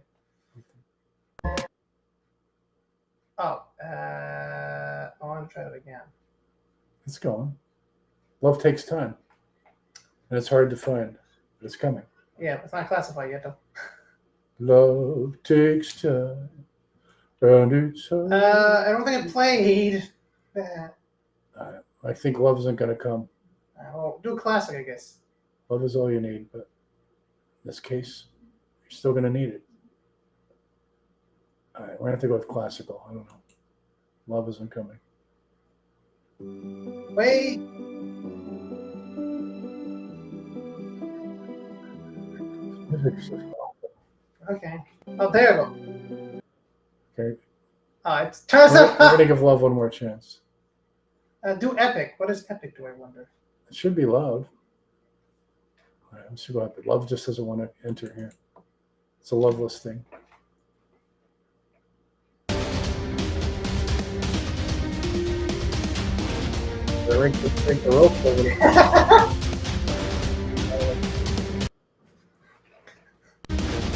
Oh, I want to try it again. It's going. Love takes time, and it's hard to find, but it's coming. Yeah, it's not classified yet though. Love takes time, and it's hard. I don't think I played that. I think love isn't gonna come. Well, do a classic, I guess. Love is all you need, but in this case, you're still gonna need it. All right, we're gonna have to go with classical. I don't know. Love isn't coming. Wait. Okay. Oh, there we go. Okay. It's turn us We're up. gonna give love one more chance. Do epic. What is epic? Do I wonder? It should be love. All right, let's see what happens. Love just doesn't want to enter here. It's a loveless thing. They rank the rope over there.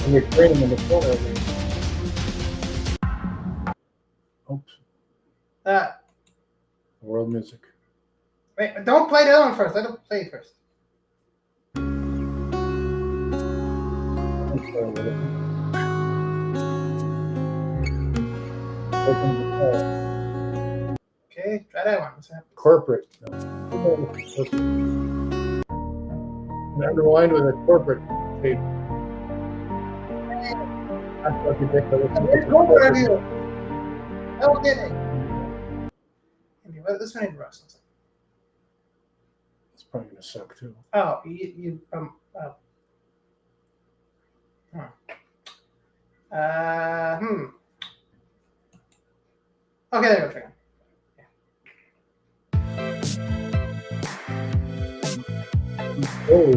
And you're training in the corner over there. Oops. World music. Wait, don't play the other one first. Let it play it first. Okay, try that one. What's that? Corporate. No. Underlined with a corporate tape. That's what ridiculous. Here's corporate review. Oh, did it? This one ain't Russ. It's probably gonna suck too. Oh, Okay, there we go. Oh,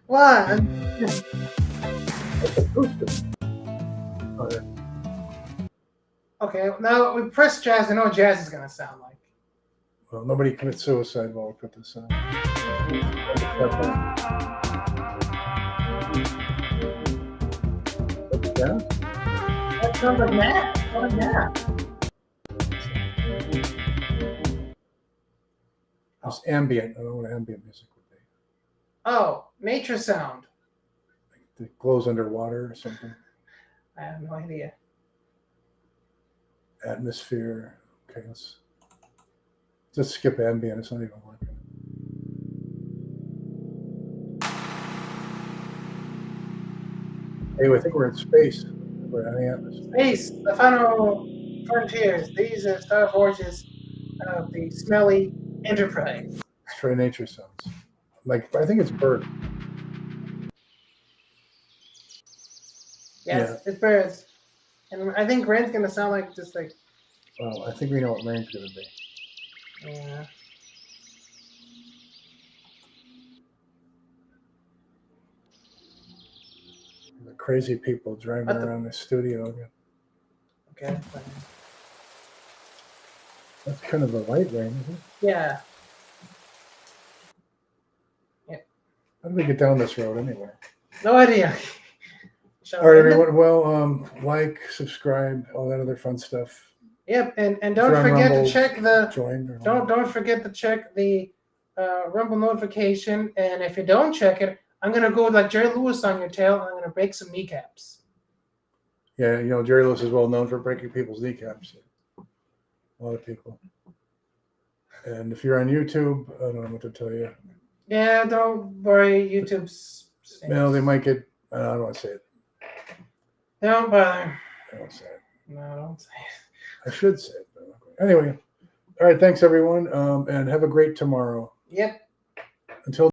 One. Okay, now we press jazz. I know what jazz is gonna sound like. well, nobody commits suicide while we put this on. Yeah. That sounds like that. Oh yeah. It's ambient. I don't know what ambient music would be. Oh, nature sound. It glows underwater or something. I have no idea. Atmosphere. Okay, let's just skip ambient. It's not even working. Hey, I think we're in space. We're in the atmosphere. Space, the final frontiers. These are Star Forges of the smelly Enterprise. Let's try nature sounds. Like, I think it's bird. Yes, it's birds. And I think rain's gonna sound like just like. Well, I think we know what rain's gonna be. Yeah. The crazy people driving around the studio again. Okay. That's kind of a light rain, isn't it? Yeah. How did we get down this road anyway? No idea. All right, everyone. Well, like, subscribe, all that other fun stuff. Yep, and don't forget to check the join. Don't forget to check the Rumble notification. And if you don't check it, I'm gonna go like Jerry Lewis on your tail. And I'm gonna break some kneecaps. Yeah, you know Jerry Lewis is well known for breaking people's kneecaps. A lot of people. And if you're on YouTube, I don't know what to tell you. Yeah, don't worry. YouTube's. No, they might get. I don't want to say it. Don't bother. I don't say it. No, don't say it. I should say it. But anyway, all right. Thanks, everyone, and have a great tomorrow. Yep. Until